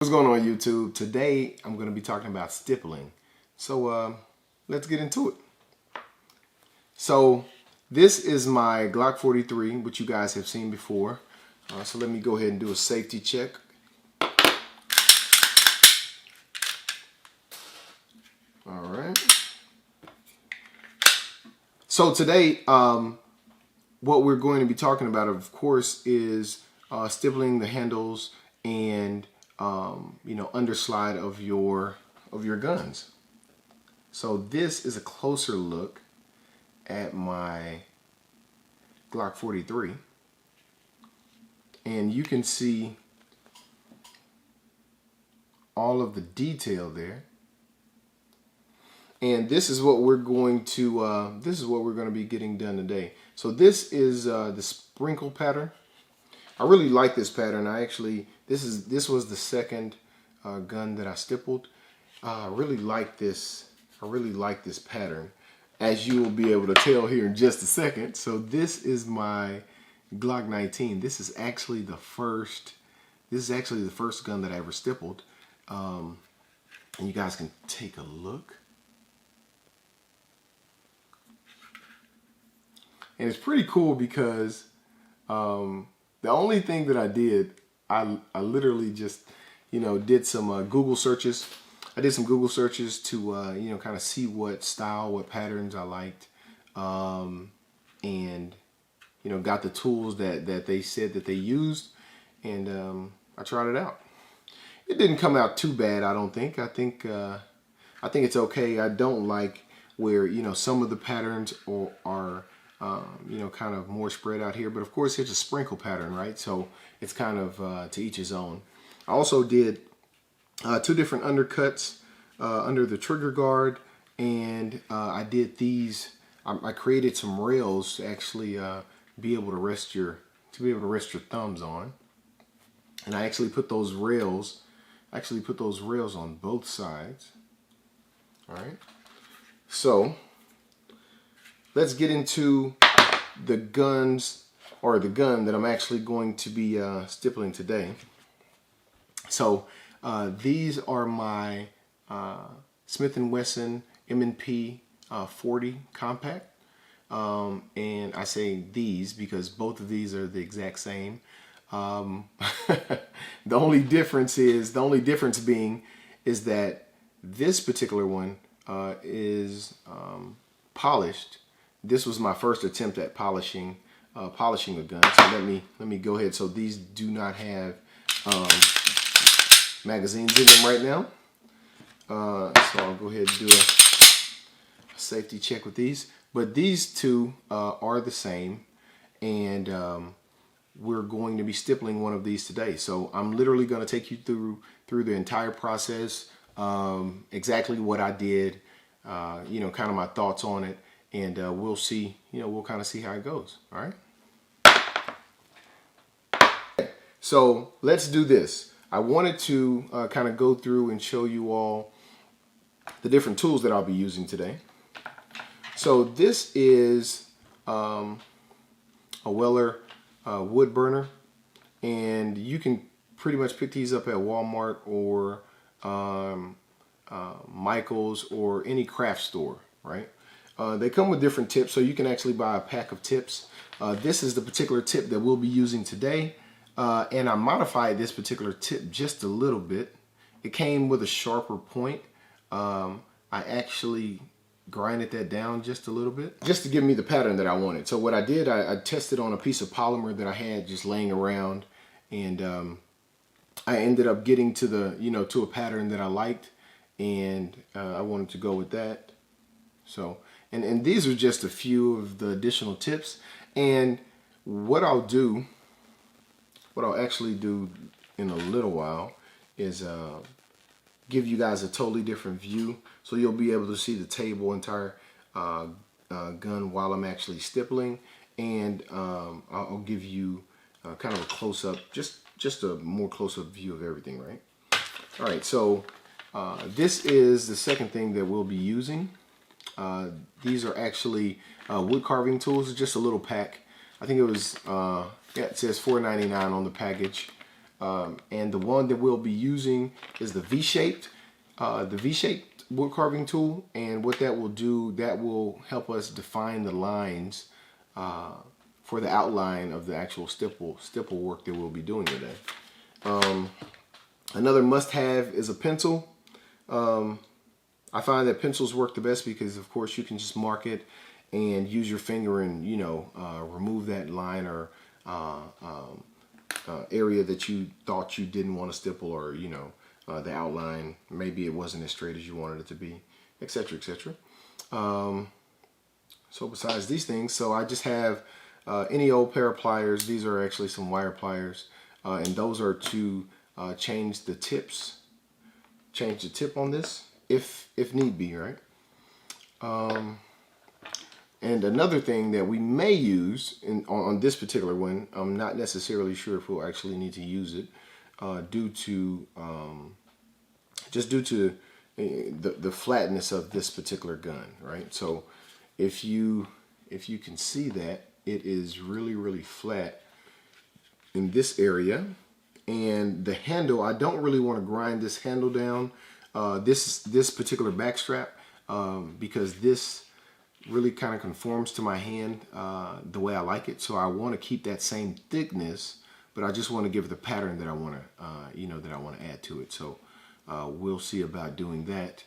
What's going on YouTube? Today I'm going to be talking about stippling. So let's get into it. So this is my Glock 43, which you guys have seen before. So let me go ahead and do a safety check. All right. So today what we're going to be talking about, of course, is stippling the handles and underslide of your guns. So this is a closer look at my Glock 43, and you can see all of the detail there. And this is what we're going to be getting done today. So this is the sprinkle pattern. I really like this pattern. This was the second gun that I stippled. I really like this pattern, as you will be able to tell here in just a second. So this is my Glock 19. This is actually the first gun that I ever stippled. And you guys can take a look. And it's pretty cool because the only thing that I did, I literally just, did some Google searches. I did some Google searches to, kind of see what style, what patterns I liked. And, got the tools that they said that they used. And I tried it out. It didn't come out too bad, I don't think. I think it's okay. I don't like where, some of the patterns are kind of more spread out here, but of course it's a sprinkle pattern, right? So it's kind of to each his own. I also did two different undercuts under the trigger guard, and I did these. I created some rails to actually be able to rest your thumbs on, and I actually put those rails on both sides. All right, so let's get into the guns, or the gun that I'm actually going to be stippling today. So these are my Smith & Wesson M&P 40 compact. And I say these because both of these are the exact same. The only difference being is that this particular one is polished. This was my first attempt at polishing a gun. So let me go ahead. So these do not have magazines in them right now. So I'll go ahead and do a safety check with these. But these two are the same, and we're going to be stippling one of these today. So I'm literally going to take you through the entire process, exactly what I did, kind of my thoughts on it. And we'll see, we'll kind of see how it goes. All right. So let's do this. I wanted to kind of go through and show you all the different tools that I'll be using today. So this is a Weller wood burner, and you can pretty much pick these up at Walmart or Michael's or any craft store, right? They come with different tips, so you can actually buy a pack of tips. This is the particular tip that we'll be using today, and I modified this particular tip just a little bit. It came with a sharper point. I actually grinded that down just a little bit, just to give me the pattern that I wanted. So what I did, I tested on a piece of polymer that I had just laying around, and I ended up getting to the, to a pattern that I liked, and I wanted to go with that. So. And these are just a few of the additional tips. And what I'll actually do in a little while is give you guys a totally different view. So you'll be able to see the table, entire gun while I'm actually stippling. And I'll give you kind of a close-up, just a more close-up view of everything, right? All right, so this is the second thing that we'll be using. These are actually wood carving tools. It's just a little pack. I think it was, yeah, it says $4.99 on the package. And the one that we'll be using is the V-shaped wood carving tool. And what that will do, that will help us define the lines for the outline of the actual stipple work that we'll be doing today. Another must-have is a pencil. I find that pencils work the best because, of course, you can just mark it and use your finger and, you know, remove that line or area that you thought you didn't want to stipple, or, you know, the outline, maybe it wasn't as straight as you wanted it to be, etc., etc. So besides these things, so I just have any old pair of pliers. These are actually some wire pliers, and those are to change the tip on this if need be, right? And another thing that we may use on this particular one, I'm not necessarily sure if we'll actually need to use it, due to the flatness of this particular gun, right? So if you can see that it is really flat in this area, and the handle, I don't really want to grind this handle down, this particular backstrap, because this really kind of conforms to my hand the way I like it. So I want to keep that same thickness, but I just want to give it the pattern that I want to, that I want to add to it. So we'll see about doing that.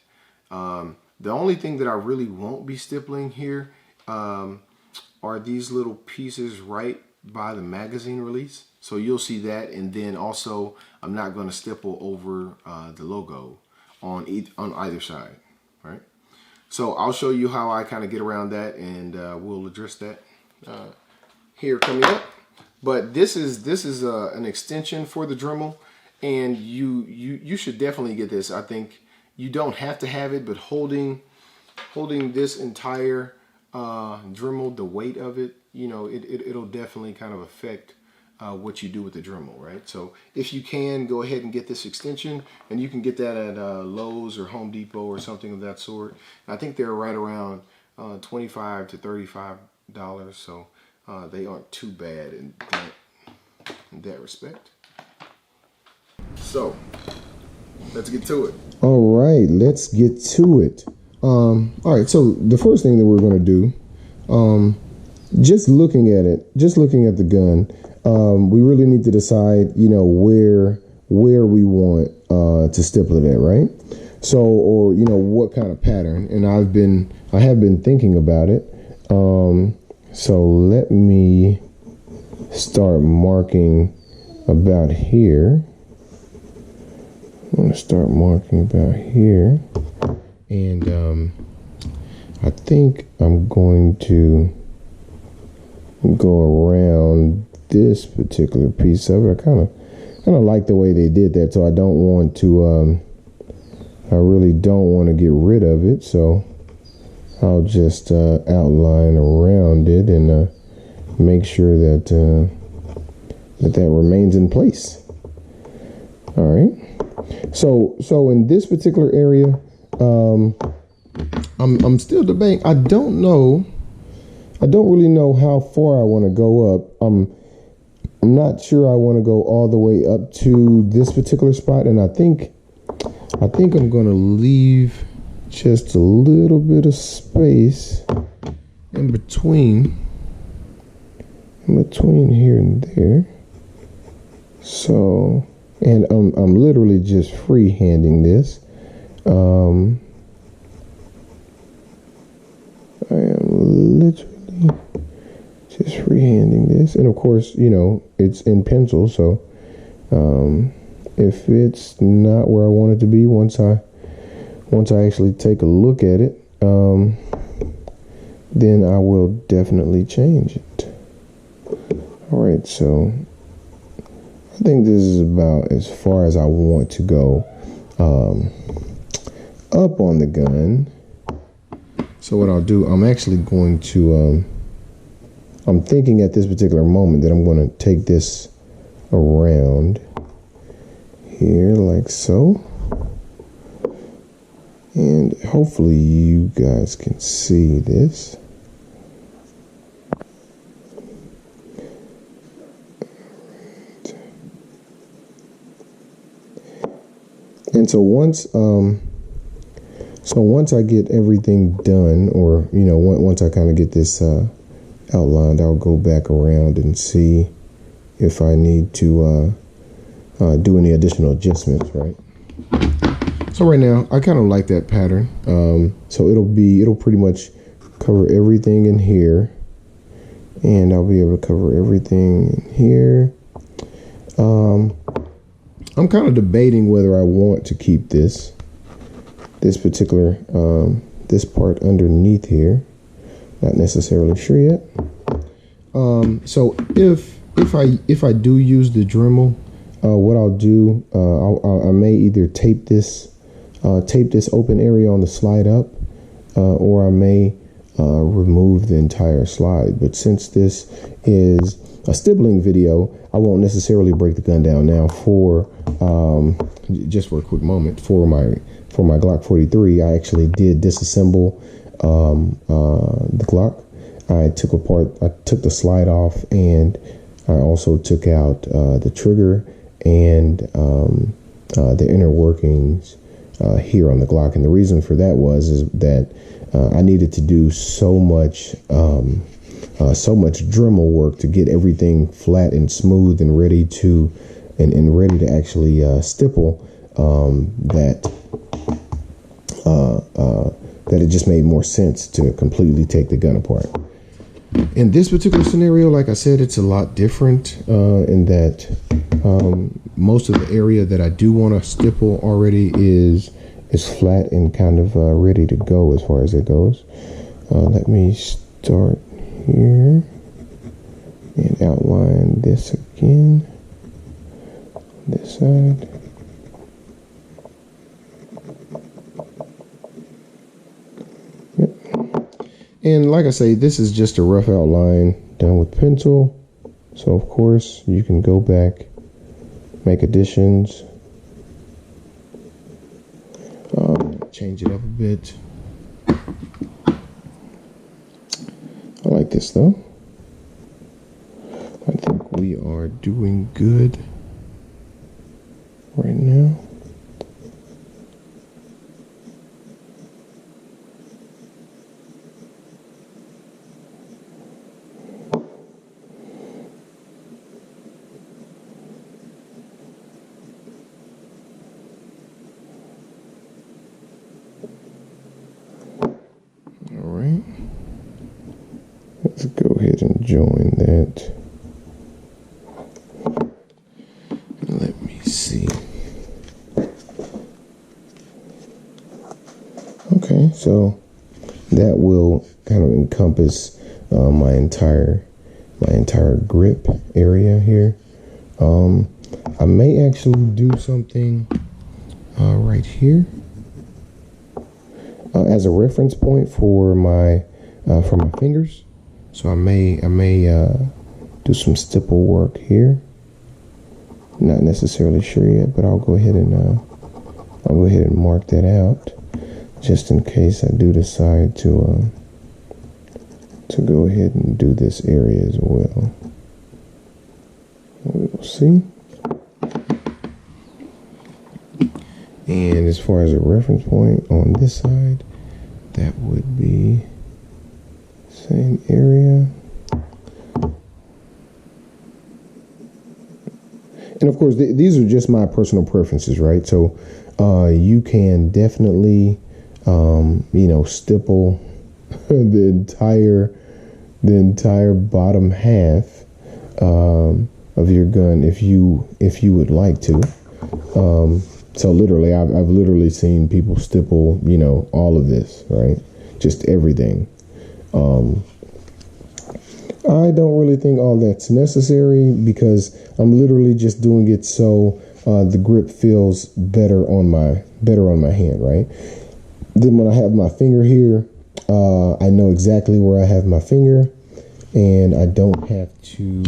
The only thing that I really won't be stippling here are these little pieces right by the magazine release. So you'll see that, and then also I'm not going to stipple over the logo on either side, right? So I'll show you how I kind of get around that, and we'll address that here coming up. But this is an extension for the Dremel, and you should definitely get this. I think you don't have to have it, but holding this entire Dremel, the weight of it, it'll definitely kind of affect what you do with the Dremel, right? So if you can, go ahead and get this extension, and you can get that at Lowe's or Home Depot or something of that sort. I think they're right around $25 to $35, so they aren't too bad in that respect. So let's get to it. All right, let's get to it. All right, so the first thing that we're going to do, just looking at the gun, we really need to decide, where we want to stipple it at, right? So, or what kind of pattern. And I have been thinking about it. So let me start marking about here. I'm going to start marking about here, and I think I'm going to go around this particular piece of it. I kind of like the way they did that, so I don't want to I really don't want to get rid of it, so I'll just outline around it and make sure that that remains in place. All right, so in this particular area, I'm still debating. I don't really know how far I want to go up. I'm not sure I want to go all the way up to this particular spot, and I think I'm going to leave just a little bit of space in between here and there. So, and I'm literally just freehanding this. I am literally just freehanding this, and of course, it's in pencil, so if it's not where I want it to be, once I actually take a look at it, then I will definitely change it. All right, so I think this is about as far as I want to go up on the gun. So what I'll do, I'm actually going to, I'm thinking at this particular moment that I'm going to take this around here like so. And hopefully you guys can see this. And so once I get everything done, or once I kind of get this outlined, I'll go back around and see if I need to do any additional adjustments, right? So right now, I kind of like that pattern. So it'll pretty much cover everything in here, and I'll be able to cover everything in here. I'm kind of debating whether I want to keep this particular this part underneath here. Not necessarily sure yet. So if I do use the Dremel, what I'll do, I may either tape this open area on the slide up, or I may remove the entire slide. But since this is a stippling video, I won't necessarily break the gun down now. For just for a quick moment, for my Glock 43, I actually did disassemble the Glock. I took the slide off, and I also took out the trigger and the inner workings here on the Glock. And the reason for that is that I needed to do so much Dremel work to get everything flat and smooth and ready to actually stipple, that it just made more sense to completely take the gun apart. In this particular scenario, like I said, it's a lot different in that most of the area that I do want to stipple already is flat and kind of ready to go as far as it goes. Let me start here and outline this again on this side. And like I say, this is just a rough outline done with pencil. So of course you can go back, make additions, change it up a bit. I like this though. I think we are doing good right now. Let's go ahead and join that. Let me see. Okay, so that will kind of encompass my entire grip area here. I may actually do something right here as a reference point for my fingers. So I may do some stipple work here. Not necessarily sure yet, but I'll go ahead and mark that out just in case I do decide to go ahead and do this area as well. We'll see. And as far as a reference point on this side, that would be same area. And of course, these are just my personal preferences, right? So you can definitely, stipple the entire bottom half of your gun if you would like to. So literally, I've literally seen people stipple, all of this, right? Just everything. I don't really think all that's necessary because I'm literally just doing it so the grip feels better on my hand, right? Then when I have my finger here, I know exactly where I have my finger, and I don't have to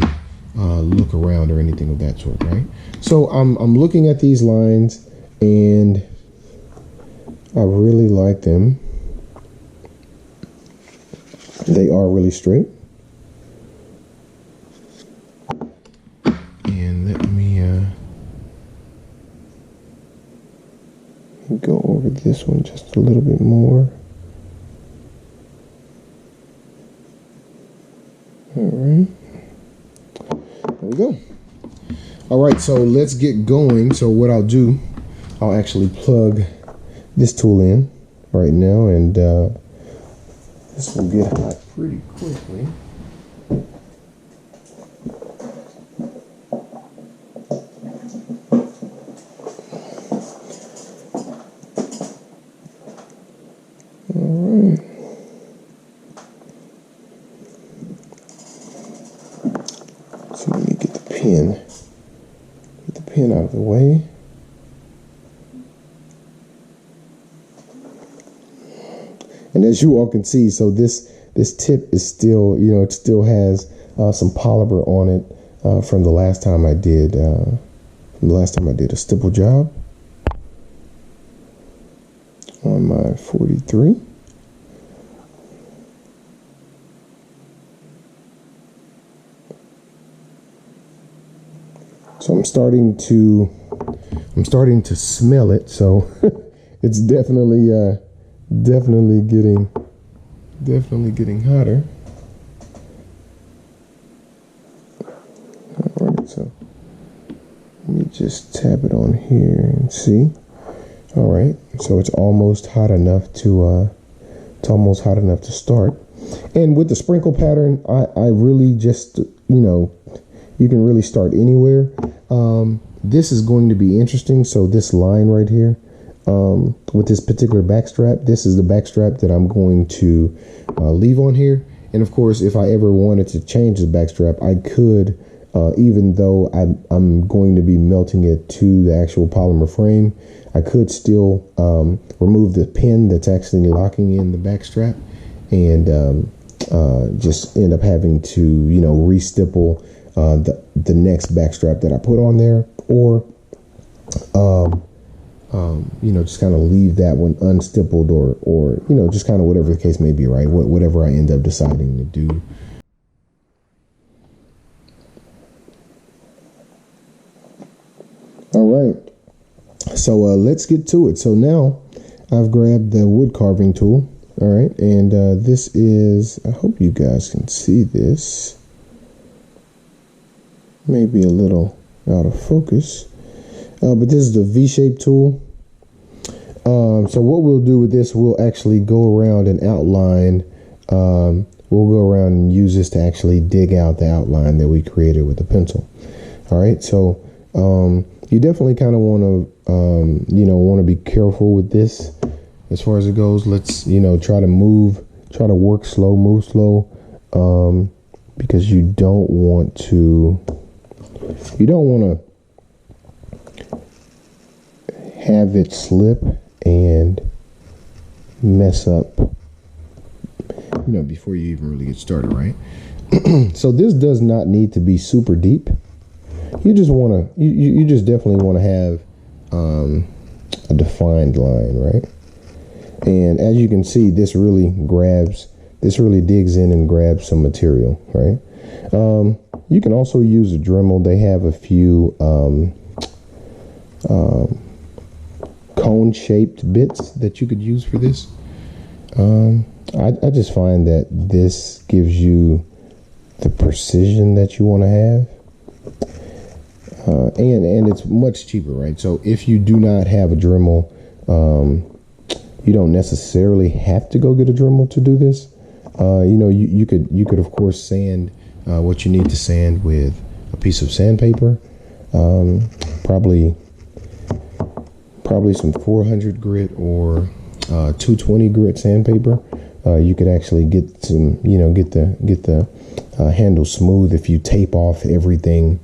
look around or anything of that sort, right? So I'm looking at these lines, and I really like them. They are really straight. And let me And go over this one just a little bit more. All right. There we go. All right, so let's get going. So what I'll do, I'll actually plug this tool in right now, and this will get hot pretty quickly. All right. So let me get the pin. Get the pin out of the way. And as you all can see, so this tip is still, you know, it still has some polymer on it from the last time I did a stipple job on my 43. So I'm starting to smell it. So it's definitely getting hotter. All right, so let me just tap it on here and see. All right, so it's almost hot enough to start. And with the sprinkle pattern, I really just, you know, you can really start anywhere. This is going to be interesting. So this line right here, with this particular backstrap, this is the backstrap that I'm going to leave on here. And of course, if I ever wanted to change the backstrap, I could, even though I'm going to be melting it to the actual polymer frame, I could still remove the pin that's actually locking in the backstrap, and just end up having to, you know, re-stipple the next backstrap that I put on there, or you know, just kind of leave that one unstippled, or you know, just kind of whatever the case may be, right? Whatever I end up deciding to do. All right, so let's get to it. So now I've grabbed the wood carving tool. All right, and this is, I hope you guys can see this. Maybe a little out of focus, but this is the V-shape tool. So what we'll do with this, we'll actually go around and outline. We'll go around and use this to actually dig out the outline that we created with the pencil. All right, so you definitely kind of want to, you know, want to be careful with this as far as it goes. Let's, you know, try to work slow, move slow, because you don't want to have it slip and mess up, you know, before you even really get started, right? So this does not need to be super deep. You just want to, you just definitely want to have a defined line, right? And as you can see, this really digs in and grabs some material, right? You can also use a Dremel. They have a few cone-shaped bits that you could use for this. I just find that this gives you the precision that you want to have, and it's much cheaper, right? So if you do not have a Dremel, you don't necessarily have to go get a Dremel to do this. You know, you could of course sand what you need to sand with a piece of sandpaper, probably some 400 grit or 220 grit sandpaper. You could actually get some, you know, get the handle smooth if you tape off everything.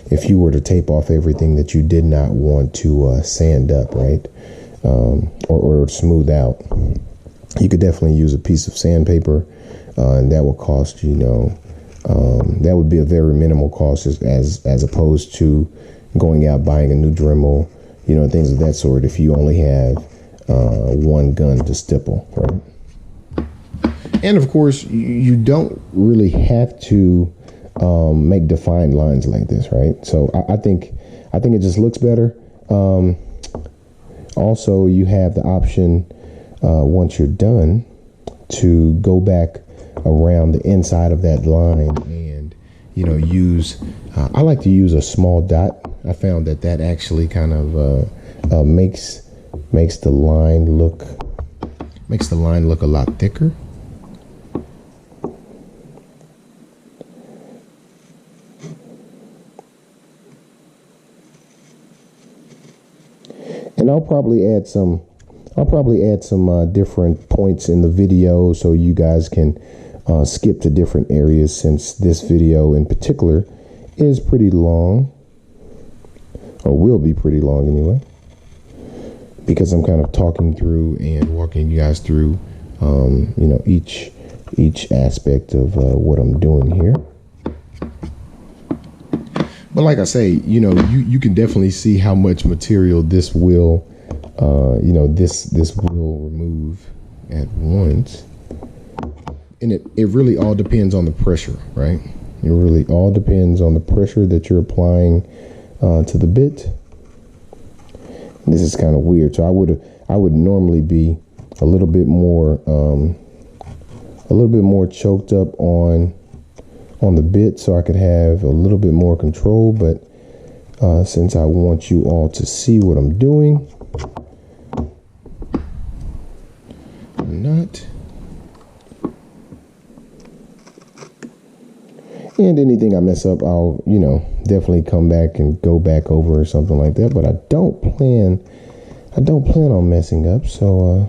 If you were to tape off everything that you did not want to sand up, right, or smooth out, you could definitely use a piece of sandpaper, and that will cost, you know, that would be a very minimal cost as opposed to going out buying a new Dremel, you know, things of that sort, if you only have one gun to stipple, right? And of course, you don't really have to make defined lines like this, right? So I think it just looks better. Also, you have the option once you're done to go back around the inside of that line and use I like to use a small dot. I found that actually kind of makes the line look a lot thicker. And I'll probably add some different points in the video so you guys can skip to different areas, since this video in particular is pretty long, or will be pretty long anyway, because I'm kind of talking through and walking you guys through each aspect of what I'm doing here. But like I say, you can definitely see how much material this will this will remove at once. And it really all depends on the pressure, right? It really all depends on the pressure that you're applying to the bit. And this is kind of weird. So I would normally be a little bit more choked up on the bit, so I could have a little bit more control. But since I want you all to see what I'm doing, I'm not. And anything I mess up, I'll, definitely come back and go back over or something like that. But I don't plan on messing up. So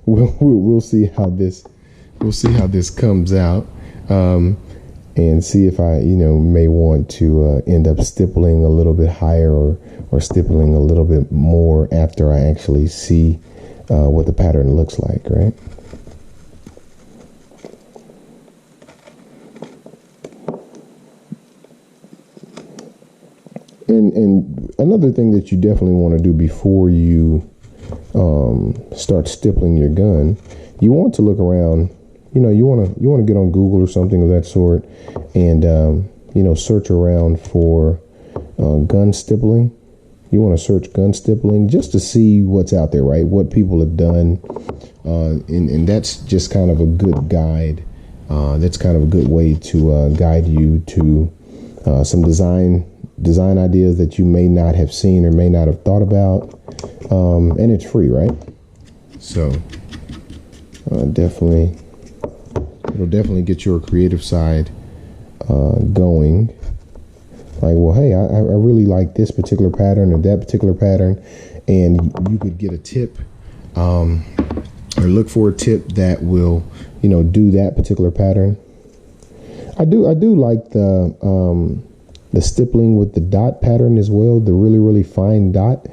we'll see how this comes out, and see if I may want to end up stippling a little bit higher or stippling a little bit more after I actually see what the pattern looks like, right? And another thing that you definitely want to do before you start stippling your gun, you want to look around. You want to get on Google or something of that sort, and search around for gun stippling. You want to search gun stippling just to see what's out there, right? What people have done, and that's just kind of a good guide. That's kind of a good way to guide you to some design ideas that you may not have seen or may not have thought about, and it's free, right? So it'll definitely get your creative side going. Like, well, hey, I really like this particular pattern or that particular pattern, and you could get a tip or look for a tip that will do that particular pattern. I do like the stippling with the dot pattern as well, the really fine dot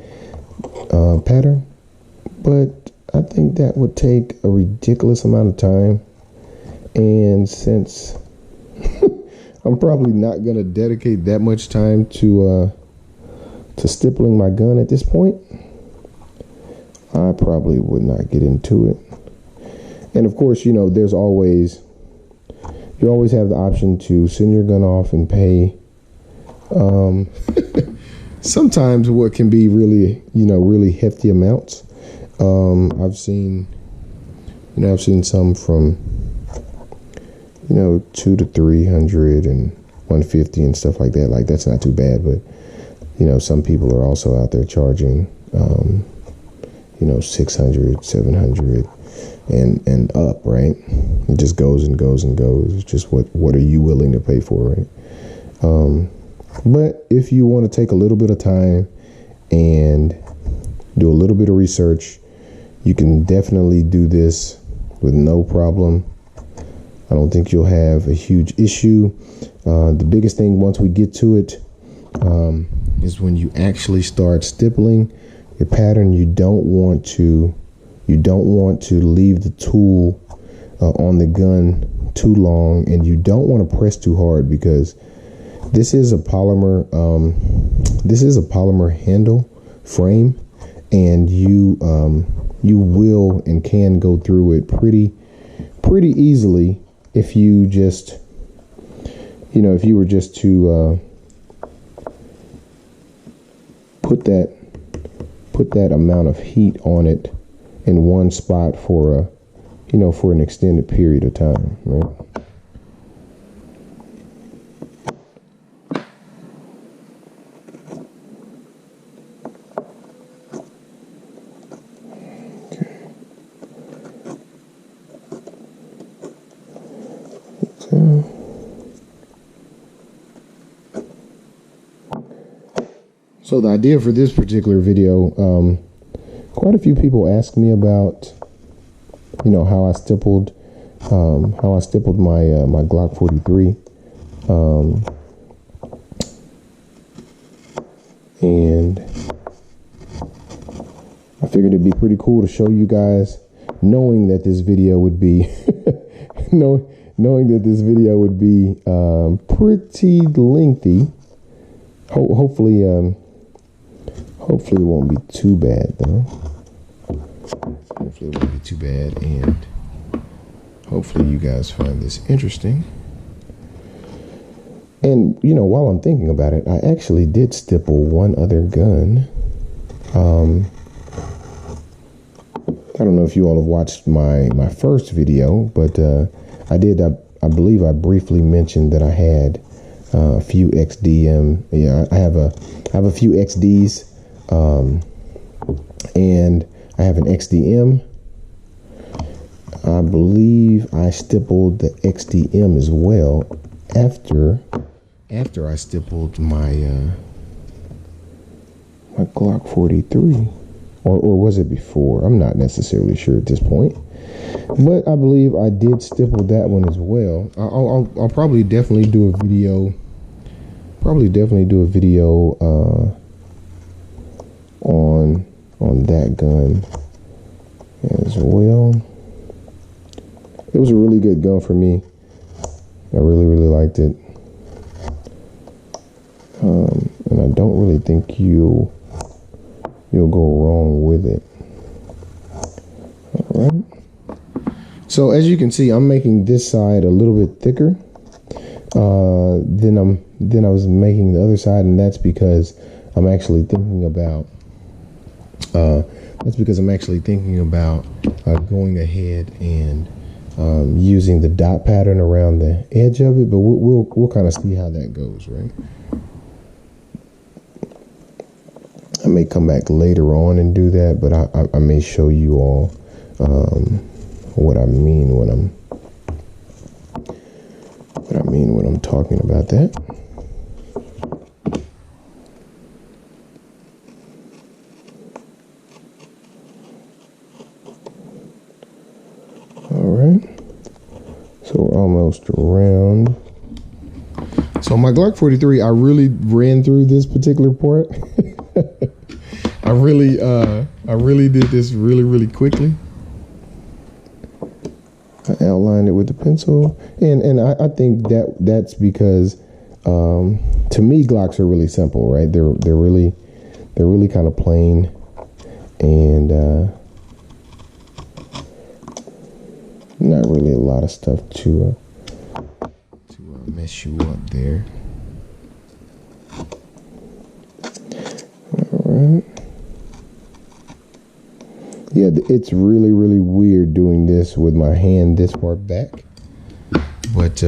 pattern, but I think that would take a ridiculous amount of time, and since I'm probably not going to dedicate that much time to stippling my gun at this point, I probably would not get into it. And of course, you always have the option to send your gun off and pay sometimes what can be really hefty amounts. I've seen some from $200 to $300 and $150 and stuff like that. Like, that's not too bad, but some people are also out there charging $600, $700 and up, right? It just goes and goes and goes. It's just what are you willing to pay for, right? But if you want to take a little bit of time and do a little bit of research, you can definitely do this with no problem. I don't think you'll have a huge issue. The biggest thing once we get to it is when you actually start stippling your pattern. You don't want to leave the tool on the gun too long, and you don't want to press too hard, because this is a polymer handle frame, and you will and can go through it pretty easily if you just if you were just to put put that amount of heat on it in one spot for a, you know, for an extended period of time, right? So the idea for this particular video, quite a few people asked me about, you know, how I stippled my my Glock 43, and I figured it'd be pretty cool to show you guys, knowing that this video would be knowing that this video would be pretty lengthy. Hopefully it won't be too bad, though. Hopefully it won't be too bad, and hopefully you guys find this interesting. And, you know, while I'm thinking about it, I actually did stipple one other gun. I don't know if you all have watched my first video, but I believe I briefly mentioned that I had a few XDM. Yeah, I have a few XDs, and I have an XDM. I believe I stippled the XDM as well after I stippled my my Glock 43, or was it before? I'm not necessarily sure at this point, but I believe I did stipple that one as well. I'll probably definitely do a video. On that gun as well. It was a really good gun for me. I really liked it, and I don't really think you'll go wrong with it. All right. So as you can see, I'm making this side a little bit thicker than I was making the other side, and that's because I'm actually thinking about going ahead and using the dot pattern around the edge of it. But we'll kind of see how that goes, right? I may come back later on and do that, but I may show you all what I mean when I'm talking about that. All right, so we're almost around. So my Glock 43, I really ran through this particular part. I really did this really quickly. I outlined it with the pencil, and I think that's because to me Glocks are really simple, right? They're really kind of plain, and not really a lot of stuff to mess you up there. All right. Yeah, it's really weird doing this with my hand this far back, but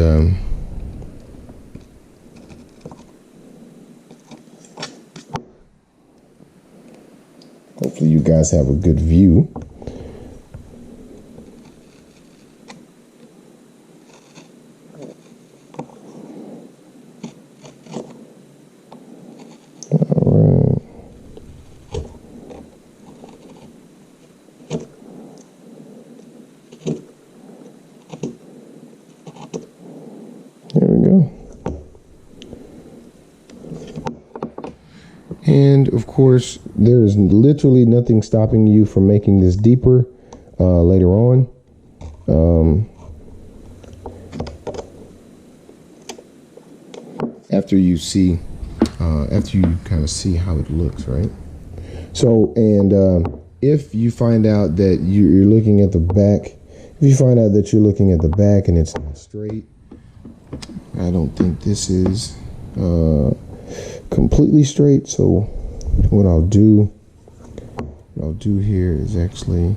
hopefully you guys have a good view. There we go. And of course, there's literally nothing stopping you from making this deeper later on. After you kind of see how it looks, right? So, and if you find out that you're looking at the back, and it's not straight, I don't think this is completely straight. So what I'll do what I'll do here is actually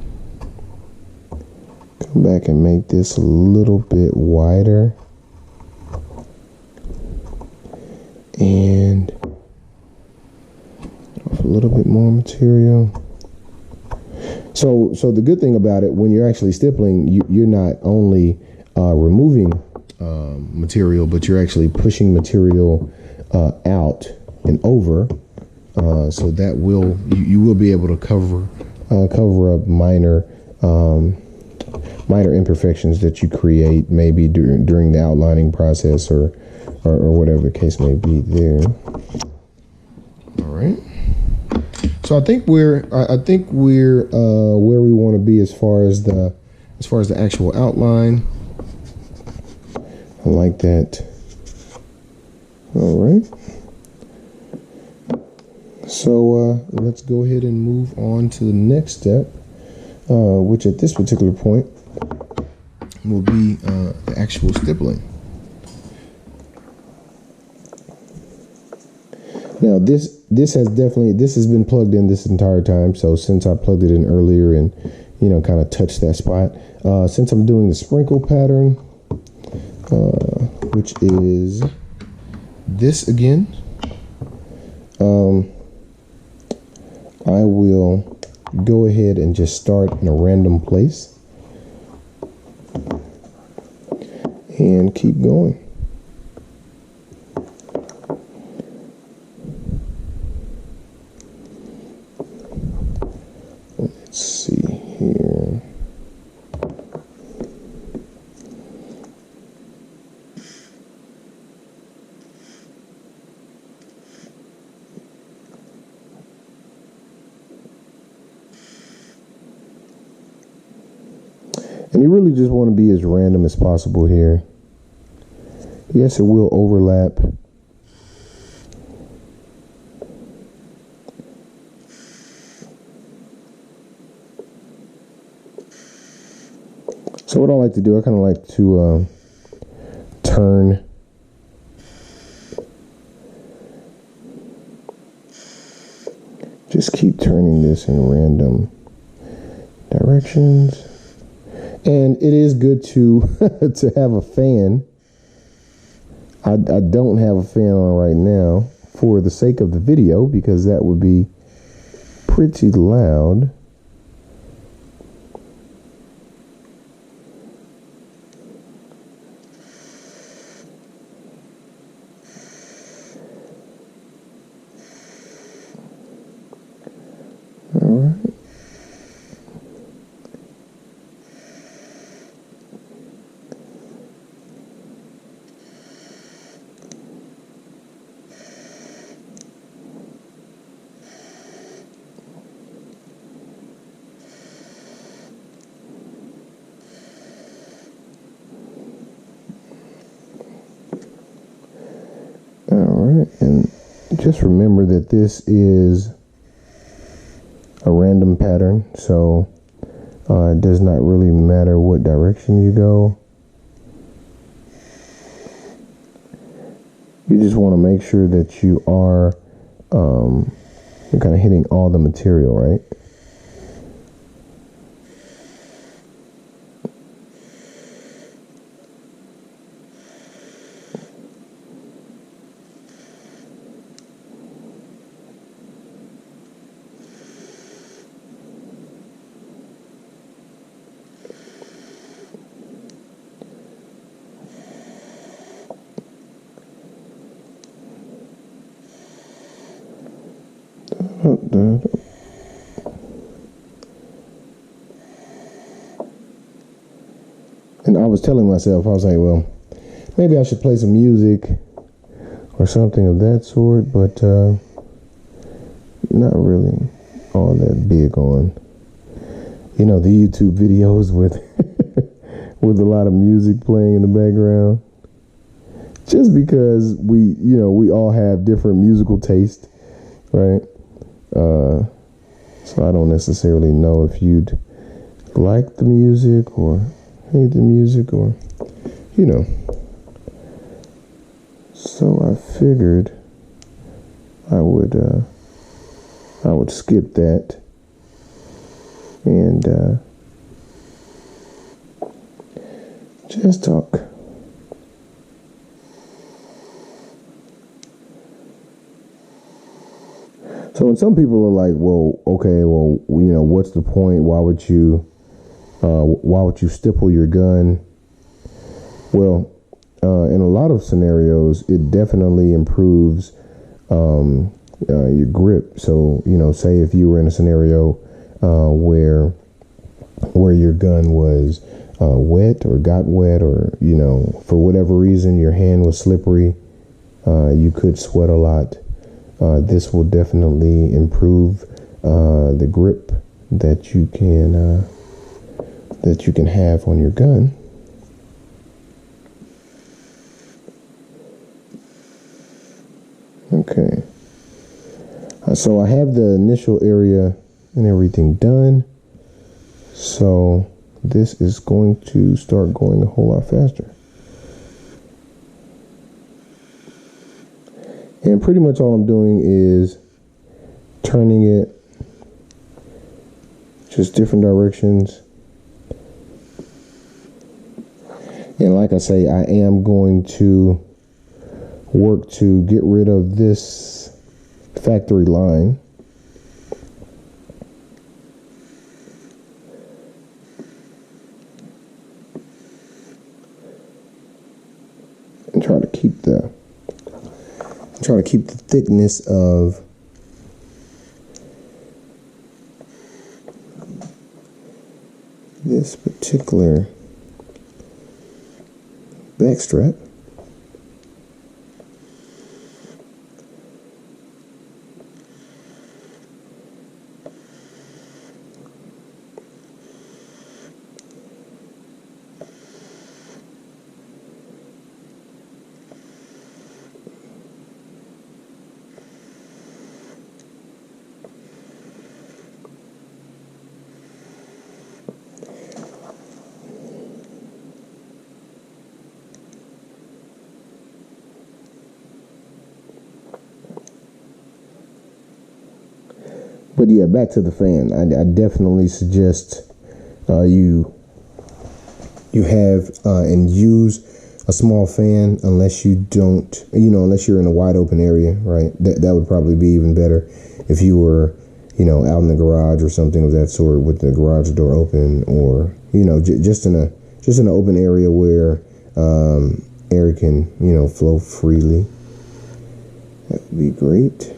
come back and make this a little bit wider. And a little bit more material. So the good thing about it, when you're actually stippling, you're not only removing material, but you're actually pushing material out and over. So that you will be able to cover up minor imperfections that you create maybe during the outlining process or whatever the case may be there. All right. So I think we're where we want to be as far as the actual outline. I like that. All right. So let's go ahead and move on to the next step, which at this particular point will be the actual stippling. Now this has been plugged in this entire time. So since I plugged it in earlier and kind of touched that spot, since I'm doing the sprinkle pattern, which is this again, I will go ahead and just start in a random place and keep going. Let's see here. And you really just want to be as random as possible here. Yes, it will overlap. So what I like to do, I kind of like to turn just keep turning this in random directions. And it is good to to have a fan. I don't have a fan on right now for the sake of the video, because that would be pretty loud. All right. And just remember that this is a random pattern, so it does not really matter what direction you go. You just want to make sure that you are you're kind of hitting all the material, right? And I was telling myself, I was like, well, maybe I should play some music or something of that sort, but not really all that big on, the YouTube videos with with a lot of music playing in the background. Just because we all have different musical taste, right? So I don't necessarily know if you'd like the music or hate the music, or So I figured I would skip that and just talk. So when some people are like, well, okay, well, you know, what's the point? Why would you stipple your gun? Well, in a lot of scenarios, it definitely improves your grip. So, you know, say if you were in a scenario where your gun was wet or got wet, or, you know, for whatever reason your hand was slippery, you could sweat a lot. This will definitely improve the grip that you can have on your gun. Okay. So I have the initial area and everything done. So this is going to start going a whole lot faster. And pretty much all I'm doing is turning it just different directions. And like I say, I am going to work to get rid of this factory line. And try to keep the thickness of this particular backstrap. But yeah, back to the fan. I definitely suggest you have and use a small fan, unless you don't, unless you're in a wide open area, right? That would probably be even better if you were, out in the garage or something of that sort, with the garage door open, or just in an open area where air can flow freely. That would be great.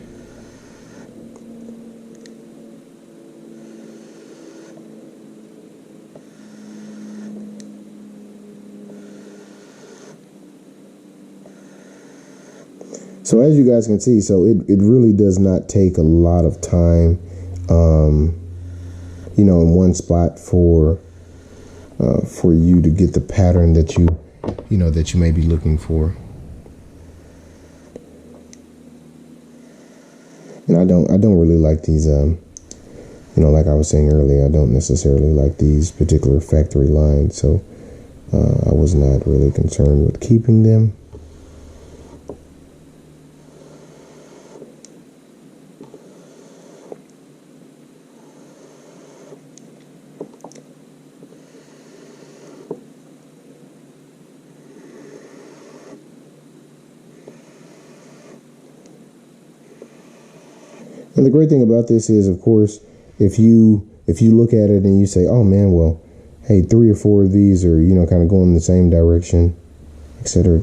So as you guys can see, so it really does not take a lot of time, in one spot for you to get the pattern that you may be looking for. And I don't really like these, like I was saying earlier, I don't necessarily like these particular factory lines. So I was not really concerned with keeping them. And the great thing about this is, of course, if you look at it and you say, oh man, well, hey, 3 or 4 of these are, kind of going in the same direction, et cetera,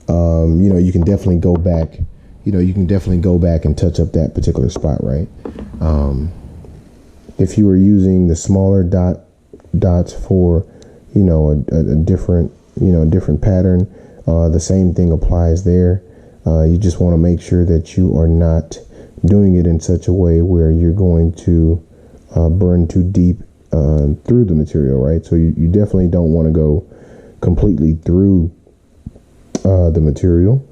you can definitely go back, and touch up that particular spot, right? If you were using the smaller dots for, a different pattern, the same thing applies there. You just want to make sure that you are not doing it in such a way where you're going to burn too deep through the material, right? So you definitely don't want to go completely through the material.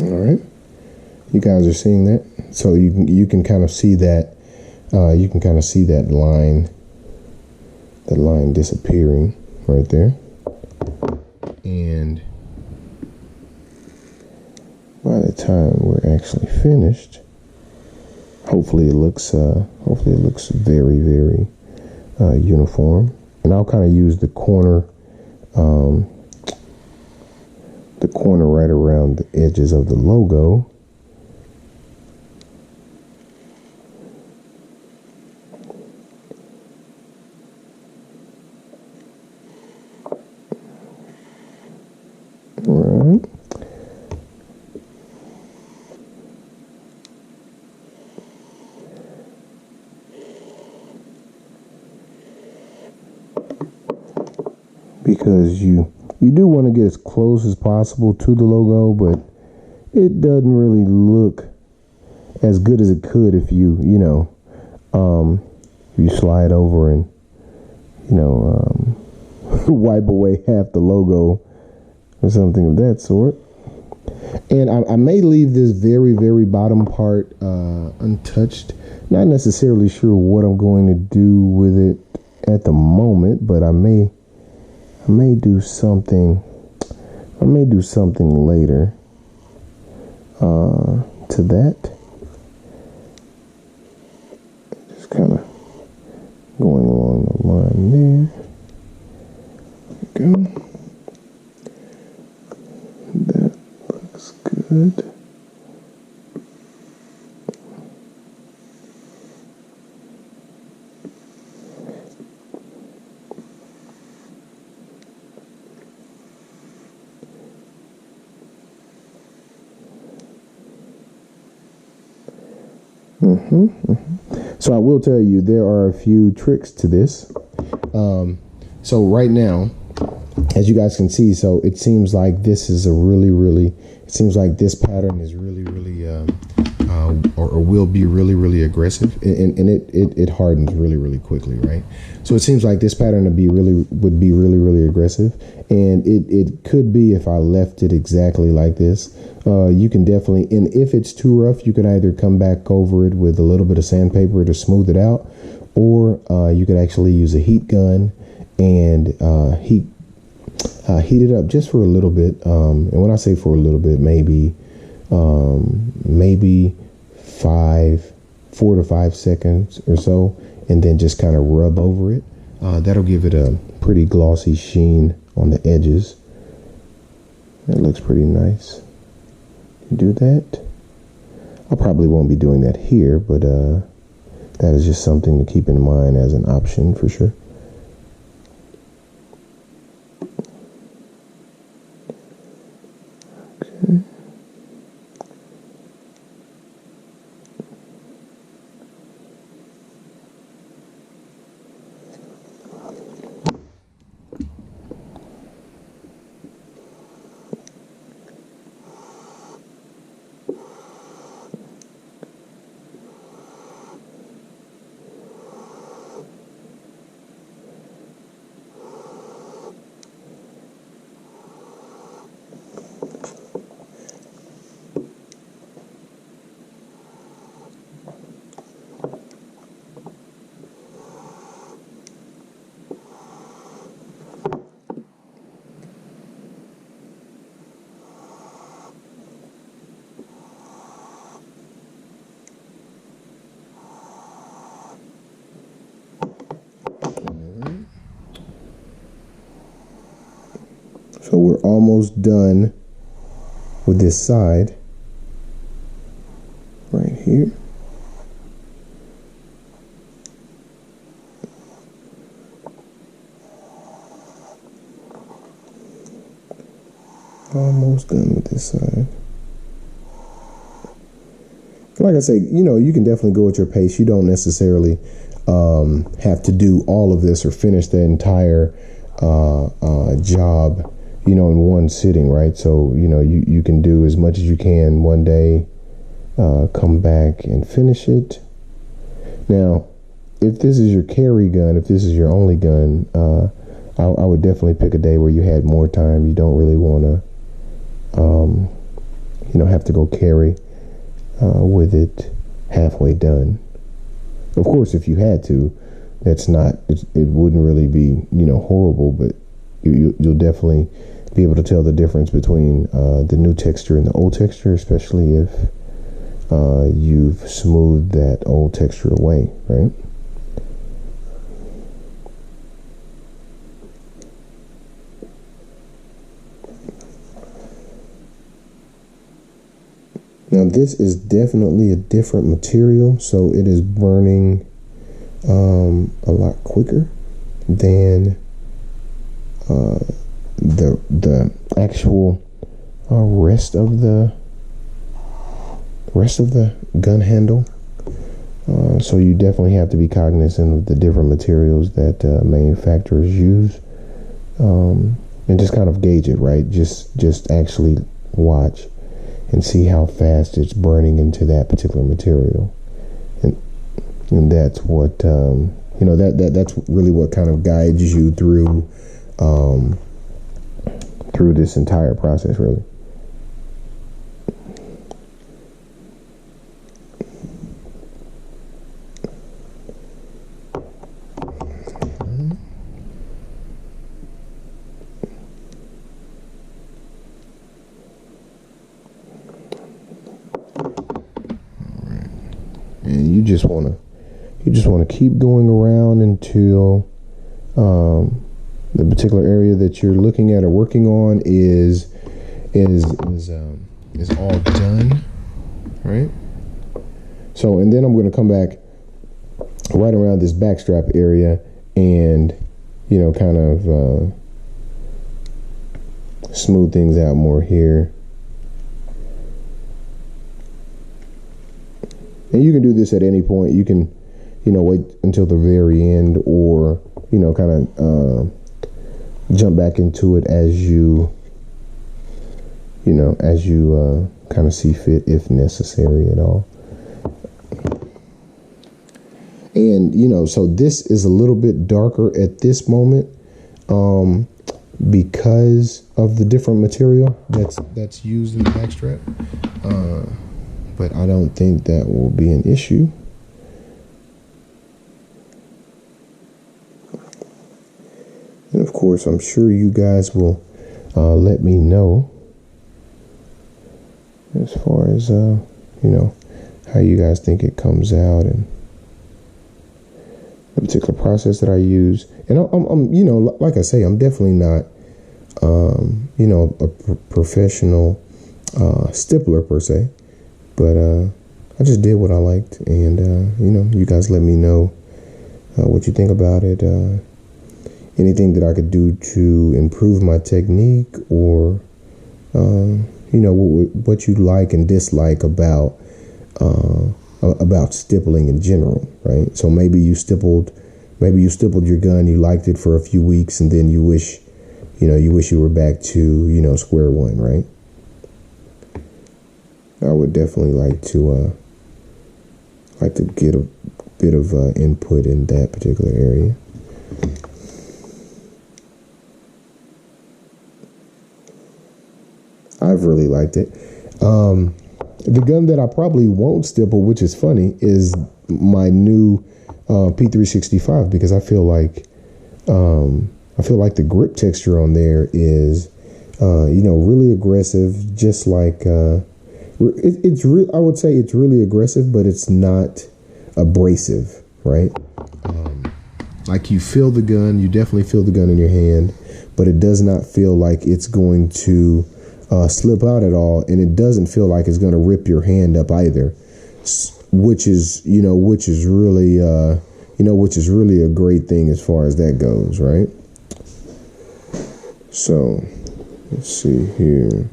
All right, you guys are seeing that. So you can kind of see that line the line disappearing right there. And by the time we're actually finished, hopefully it looks very, very uniform. And I'll kind of use the corner right around the edges of the logo. Right. Because you do want to get as close as possible to the logo, but it doesn't really look as good as it could if you slide over and wipe away half the logo or something of that sort. And I may leave this very, very bottom part untouched. Not necessarily sure what I'm going to do with it at the moment, but I may do something. I may do something later to that. Just kind of going along the line there. There we go. That looks good. So I will tell you, there are a few tricks to this. So right now, as you guys can see, so it seems like this is it seems like this pattern is really or will be really aggressive, and it hardens really quickly, right? So it seems like this pattern would be really aggressive, and it could be if I left it exactly like this. You can definitely, and if it's too rough, you can either come back over it with a little bit of sandpaper to smooth it out, or you could actually use a heat gun and heat it up just for a little bit. And when I say for a little bit, maybe 4 to 5 seconds or so, and then just kind of rub over it. That'll give it a pretty glossy sheen on the edges. That looks pretty nice. Do that. I probably won't be doing that here, but that is just something to keep in mind as an option for sure. Okay. So we're almost done with this side right here. Almost done with this side. Like I say, you can definitely go at your pace. You don't necessarily have to do all of this or finish the entire job, in one sitting, right? So, you can do as much as you can one day, come back and finish it. Now, if this is your carry gun, if this is your only gun, I would definitely pick a day where you had more time. You don't really want to, have to go carry with it halfway done. Of course, if you had to, that's not, it wouldn't really be, horrible, but you'll definitely be able to tell the difference between the new texture and the old texture, especially if you've smoothed that old texture away, right? Now this is definitely a different material, so it is burning a lot quicker than the actual rest of the gun handle. So you definitely have to be cognizant of the different materials that manufacturers use, and just kind of gauge it, right? Just actually watch and see how fast it's burning into that particular material, and that's what that's really what kind of guides you through this entire process, really. And you just want to keep going around until the particular area that you're looking at or working on is all done, right? So, and then I'm going to come back right around this backstrap area and kind of smooth things out more here. And you can do this at any point. You can, wait until the very end, or, kind of jump back into it as you kind of see fit, if necessary at all. And, so this is a little bit darker at this moment because of the different material that's used in the backstrap. But I don't think that will be an issue. And of course, I'm sure you guys will let me know as far as how you guys think it comes out and the particular process that I use. And I'm like I say, I'm definitely not a professional stippler per se. But I just did what I liked, and you guys let me know what you think about it. Anything that I could do to improve my technique, or what you like and dislike about stippling in general, right? So maybe you stippled your gun, you liked it for a few weeks, and then you wish you were back to square one, right? I would definitely like to get a bit of input in that particular area. I've really liked it. The gun that I probably won't stipple, which is funny, is my new P365, because I feel like the grip texture on there is really aggressive, just like. I would say it's really aggressive, but it's not abrasive, right? Like you definitely feel the gun in your hand, but it does not feel like it's going to slip out at all, and it doesn't feel like it's going to rip your hand up either, which is really a great thing as far as that goes, right? So let's see here.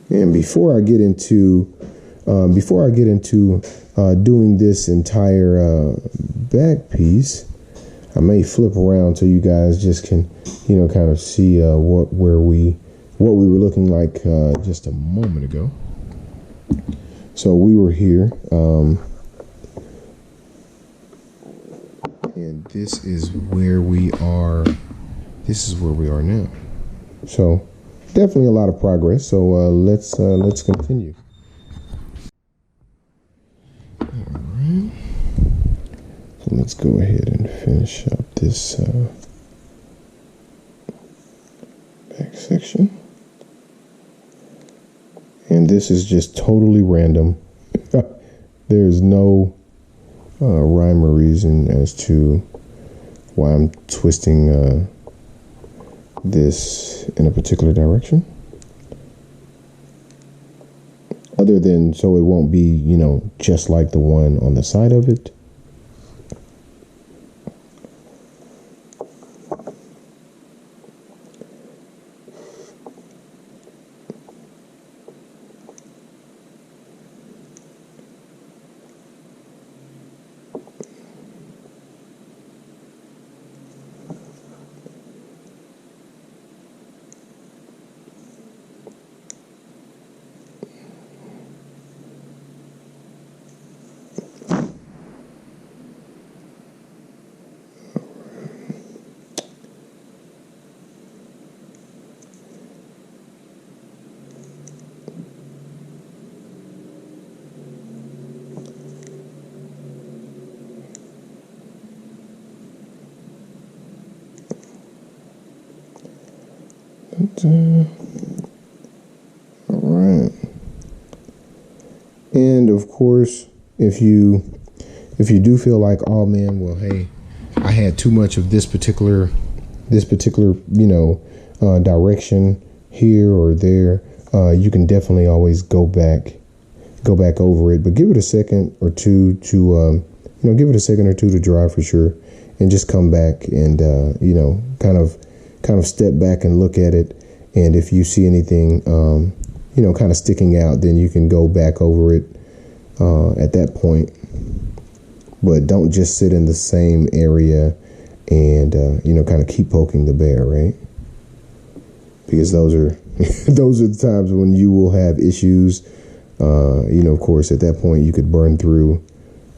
And before I get into doing this entire back piece, I may flip around so you guys just can kind of see what we were looking like just a moment ago. So we were here, and this is where we are. This is where we are now. So definitely a lot of progress. So let's continue. All right. So let's go ahead and finish up this back section. And this is just totally random. There's no rhyme or reason as to why I'm twisting this in a particular direction, other than so it won't be, you know, just like the one on the side of it. All right. And of course, if you do feel like, oh man, well, hey, I had too much of this particular, you know, direction here or there, you can definitely always go back over it, but give it a second or two to, you know, give it a second or two to dry for sure, and just come back and, you know, kind of step back and look at it. And if you see anything, you know, kind of sticking out, then you can go back over it at that point. But don't just sit in the same area and, you know, kind of keep poking the bear, right? Because those are the times when you will have issues. You know, of course, at that point, you could burn through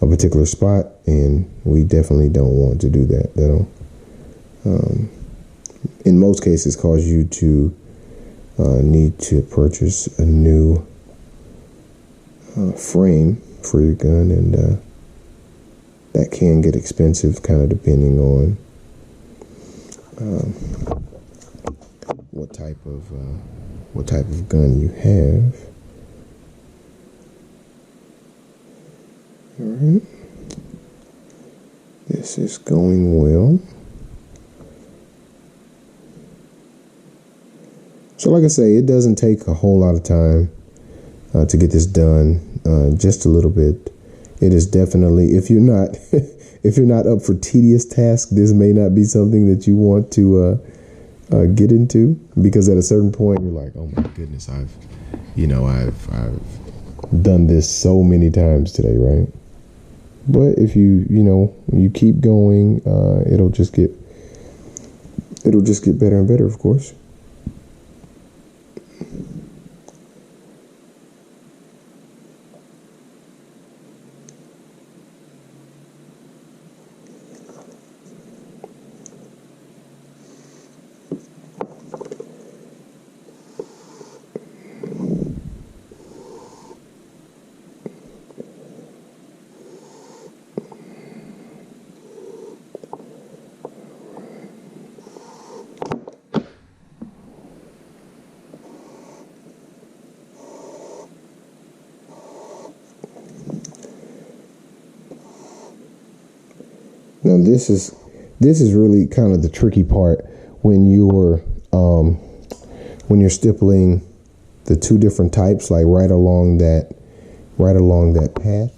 a particular spot, and we definitely don't want to do that. That'll, in most cases, cause you to need to purchase a new frame for your gun, and that can get expensive, kind of depending on what type of gun you have. All right, this is going well. So like I say, it doesn't take a whole lot of time to get this done, just a little bit. It is definitely, if you're not if you're not up for tedious tasks, this may not be something that you want to get into, because at a certain point you're like, oh my goodness, I've done this so many times today, right? But if you keep going, it'll just get better and better, of course. Now this is really kind of the tricky part when you're stippling the two different types, like right along that path,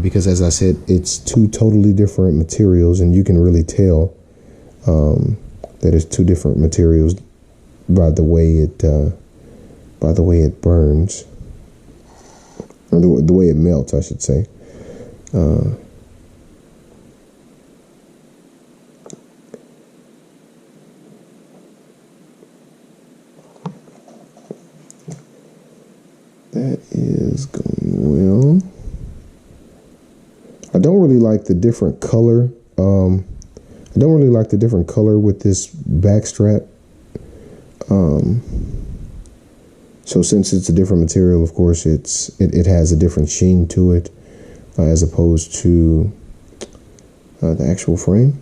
because as I said, it's two totally different materials, and you can really tell that it's two different materials by the way it burns, or the way it melts, I should say. That is going well. I don't really like the different color. with this backstrap. So since it's a different material, of course, it has a different sheen to it as opposed to the actual frame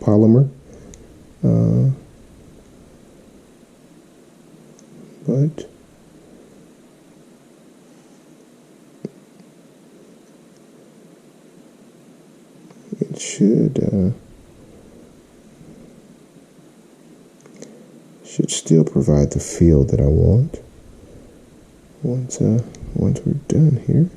polymer. But it should still provide the feel that I want once we're done here.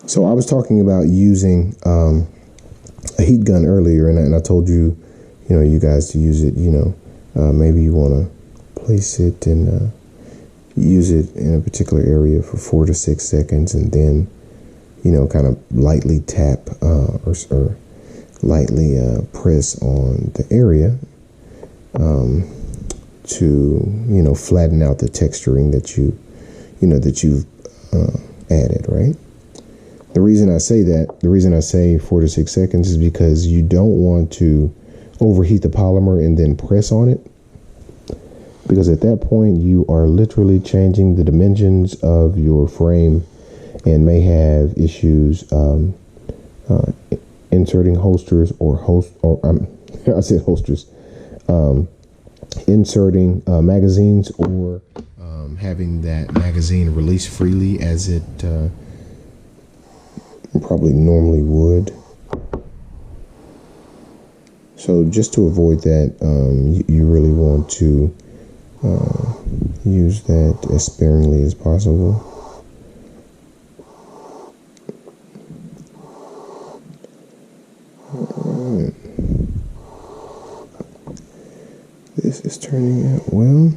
So I was talking about using a heat gun earlier, and I told you, you guys to use it. Maybe you want to place it and use it in a particular area for 4 to 6 seconds, and then, kind of lightly tap or lightly press on the area to, flatten out the texturing that you've added, right? The reason I say 4 to 6 seconds is because you don't want to overheat the polymer and then press on it, because at that point you are literally changing the dimensions of your frame and may have issues inserting holsters I said holsters, inserting magazines, or having that magazine release freely as it probably normally would. So just to avoid that, you really want to use that as sparingly as possible. All right. This is turning out well.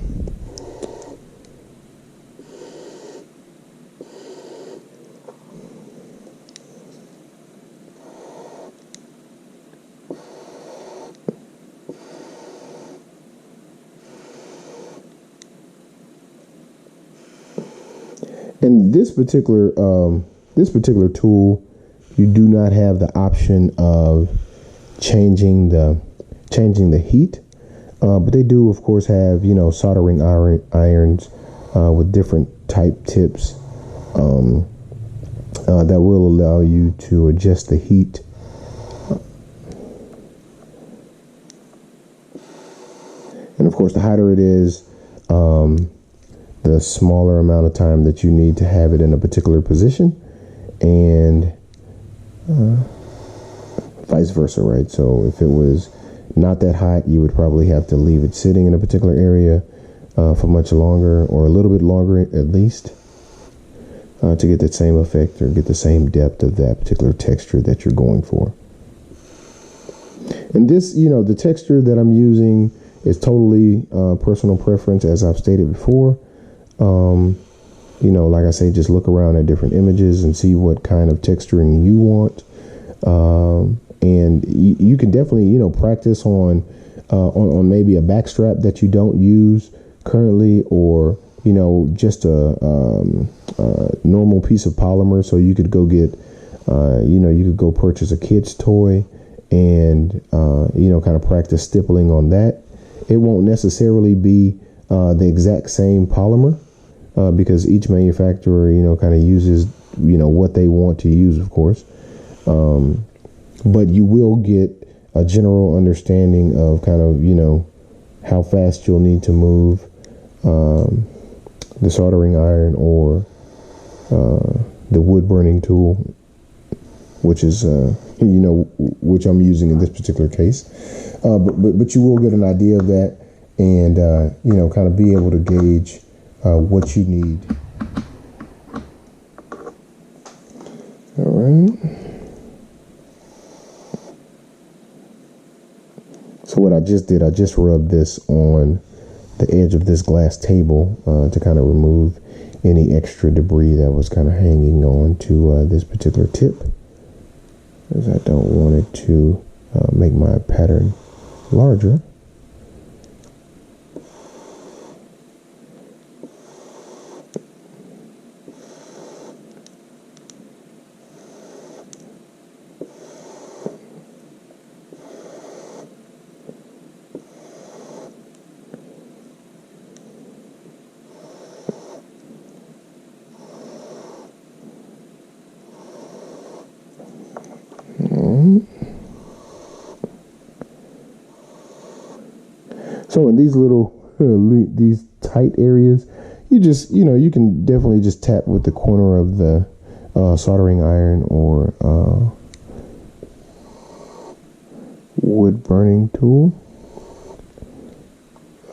And this particular tool, you do not have the option of changing the heat, but they do, of course, have soldering irons with different type tips that will allow you to adjust the heat. And of course, the hotter it is, the smaller amount of time that you need to have it in a particular position, and vice versa, right? So if it was not that hot, you would probably have to leave it sitting in a particular area for much longer, or a little bit longer at least, to get that same effect or get the same depth of that particular texture that you're going for. And this, the texture that I'm using is totally personal preference, as I've stated before. Like I say, just look around at different images and see what kind of texturing you want. And you can definitely, practice on maybe a backstrap that you don't use currently, or, just a normal piece of polymer. So you could go get, you could go purchase a kid's toy and, kind of practice stippling on that. It won't necessarily be the exact same polymer, because each manufacturer, kind of uses, what they want to use, of course. But you will get a general understanding of kind of, how fast you'll need to move the soldering iron or the wood burning tool, which is, which I'm using in this particular case. But you will get an idea of that, and, kind of be able to gauge what you need. All right. So what I just did, I just rubbed this on the edge of this glass table to kind of remove any extra debris that was kind of hanging on to this particular tip, because I don't want it to make my pattern larger. So in these little these tight areas, you just you can definitely just tap with the corner of the soldering iron or wood burning tool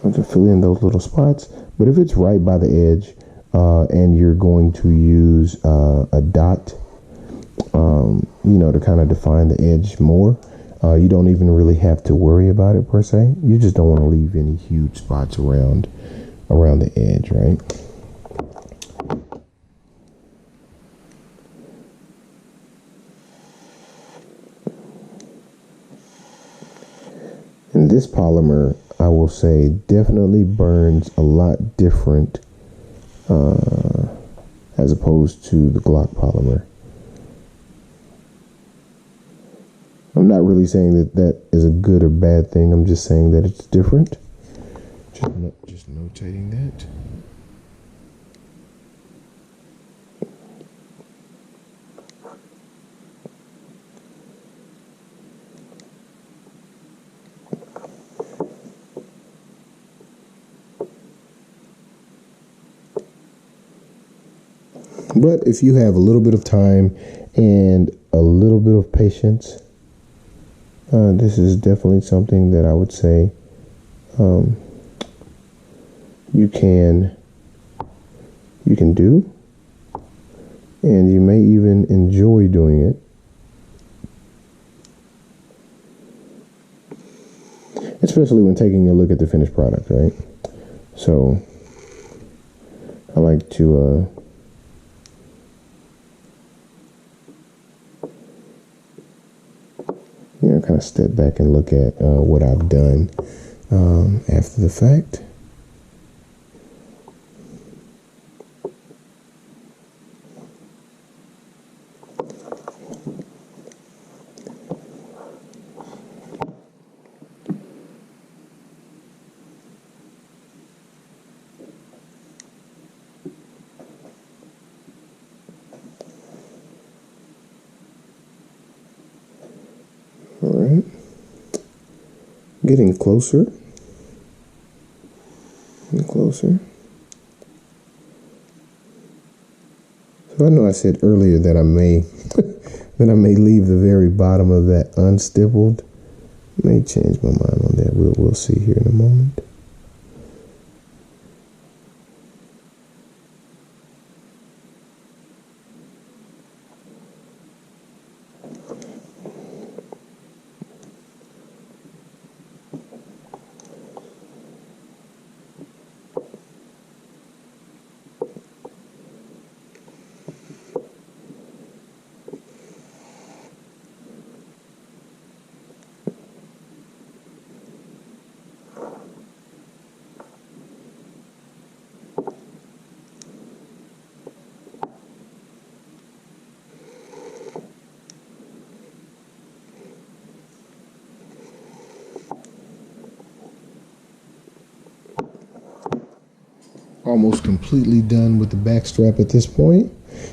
to fill in those little spots. But if it's right by the edge and you're going to use a dot, to kind of define the edge more, you don't even really have to worry about it per se. You just don't want to leave any huge spots around the edge, right? And this polymer, I will say, definitely burns a lot different as opposed to the Glock polymer. I'm not really saying that is a good or bad thing. I'm just saying that it's different. Just notating that. But if you have a little bit of time and a little bit of patience, this is definitely something that I would say you can do, and you may even enjoy doing it. Especially when taking a look at the finished product, right? So I like to kind of step back and look at what I've done after the fact. All right, getting closer and closer. So I know I said earlier that I may leave the very bottom of that unstippled. May change my mind on that. We'll see here in a moment. Almost completely done with the back strap at this point,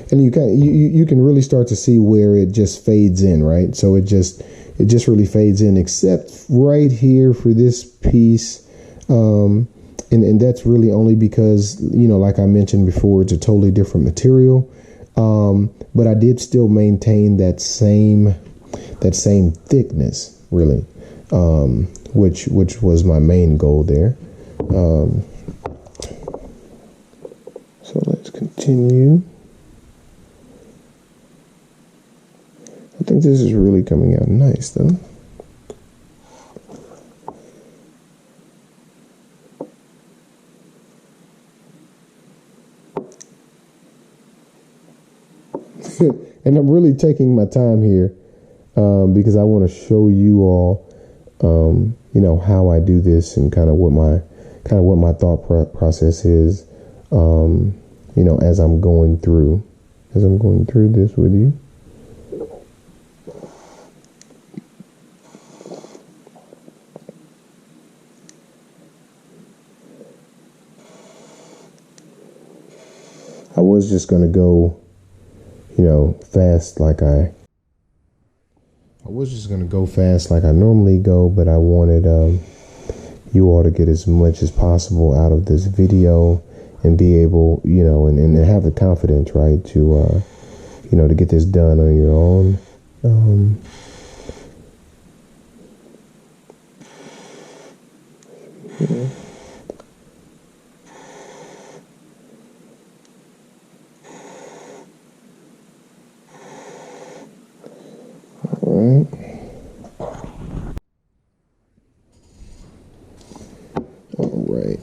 and you can really start to see where it just fades in, right? So it just really fades in, except right here for this piece, and that's really only because, like I mentioned before, it's a totally different material, but I did still maintain that same thickness, really, which was my main goal there. So let's continue. I think this is really coming out nice, though. And I'm really taking my time here because I want to show you all, how I do this and kind of what my thought process is. As I'm going through this with you. I was just going to go, fast like I normally go, but I wanted, you ought to get as much as possible out of this video and be able, you know, and have the confidence, right, to, you know, to get this done on your own. Yeah. All right. All right.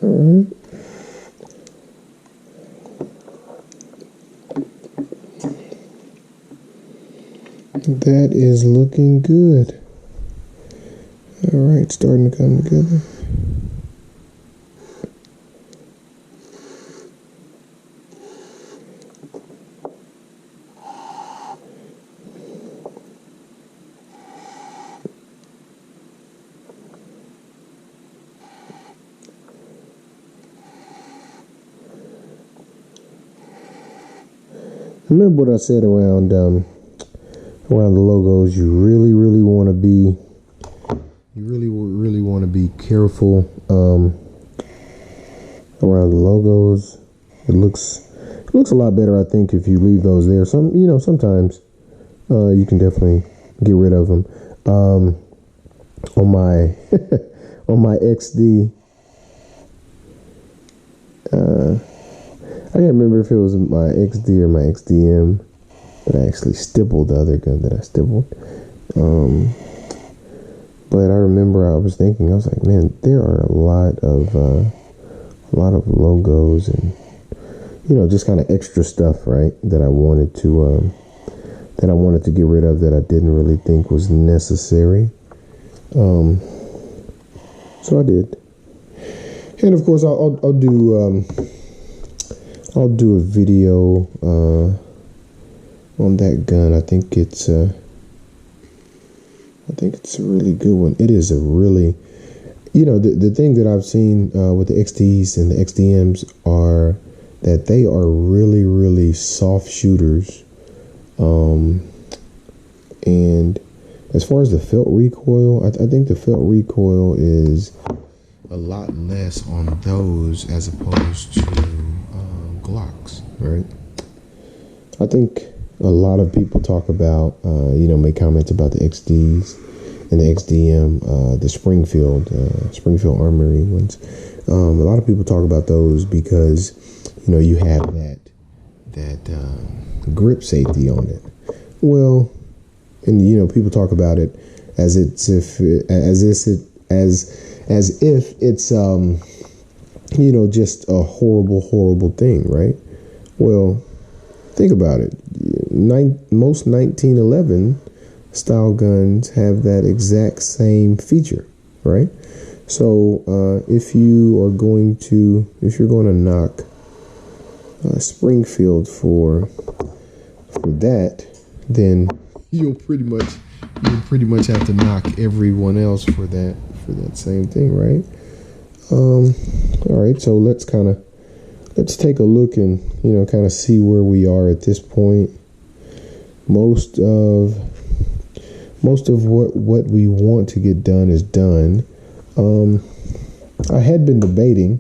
All right. That is looking good. All right, starting to come together. Remember what I said around the logos. You really want to be. You really want to be careful around the logos. It looks a lot better, I think, if you leave those there. Sometimes you can definitely get rid of them. On my on my XD, I can't remember if it was my XD or my XDM, but I actually stippled the other gun that I stippled. But I remember I was thinking, I was like, man, there are a lot of logos and, you know, just kind of extra stuff, right, that I wanted to get rid of that I didn't really think was necessary. So I did, and of course I'll do a video on that gun. I think it's a really good one. It is a really, you know, the thing that I've seen with the XTs and the XDMs are that they are really soft shooters. And as far as the felt recoil, I think the felt recoil is a lot less on those as opposed to Glocks, right? I think a lot of people talk about, make comments about the XDs and the XDM, the Springfield Armory ones. A lot of people talk about those because, you know, you have that grip safety on it. Well, and you know, people talk about it as if it's just a horrible thing, right? Well, think about it. Most 1911 style guns have that exact same feature, right? So if you're going to knock Springfield for that, then you'll pretty much have to knock everyone else for that same thing, right? All right, so let's take a look and, you know, kind of see where we are at this point. Most of what we want to get done is done. I had been debating,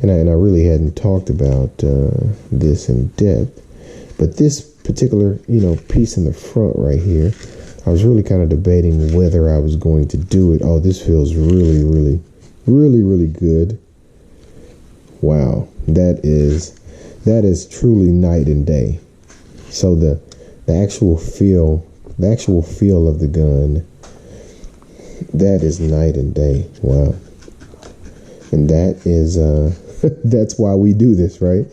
and I really hadn't talked about this in depth, but this particular, you know, piece in the front right here, I was really kind of debating whether I was going to do it. Oh, this feels really good. Wow. that is truly night and day. So the actual feel of the gun, that is night and day. Wow. And that is that's why we do this, right?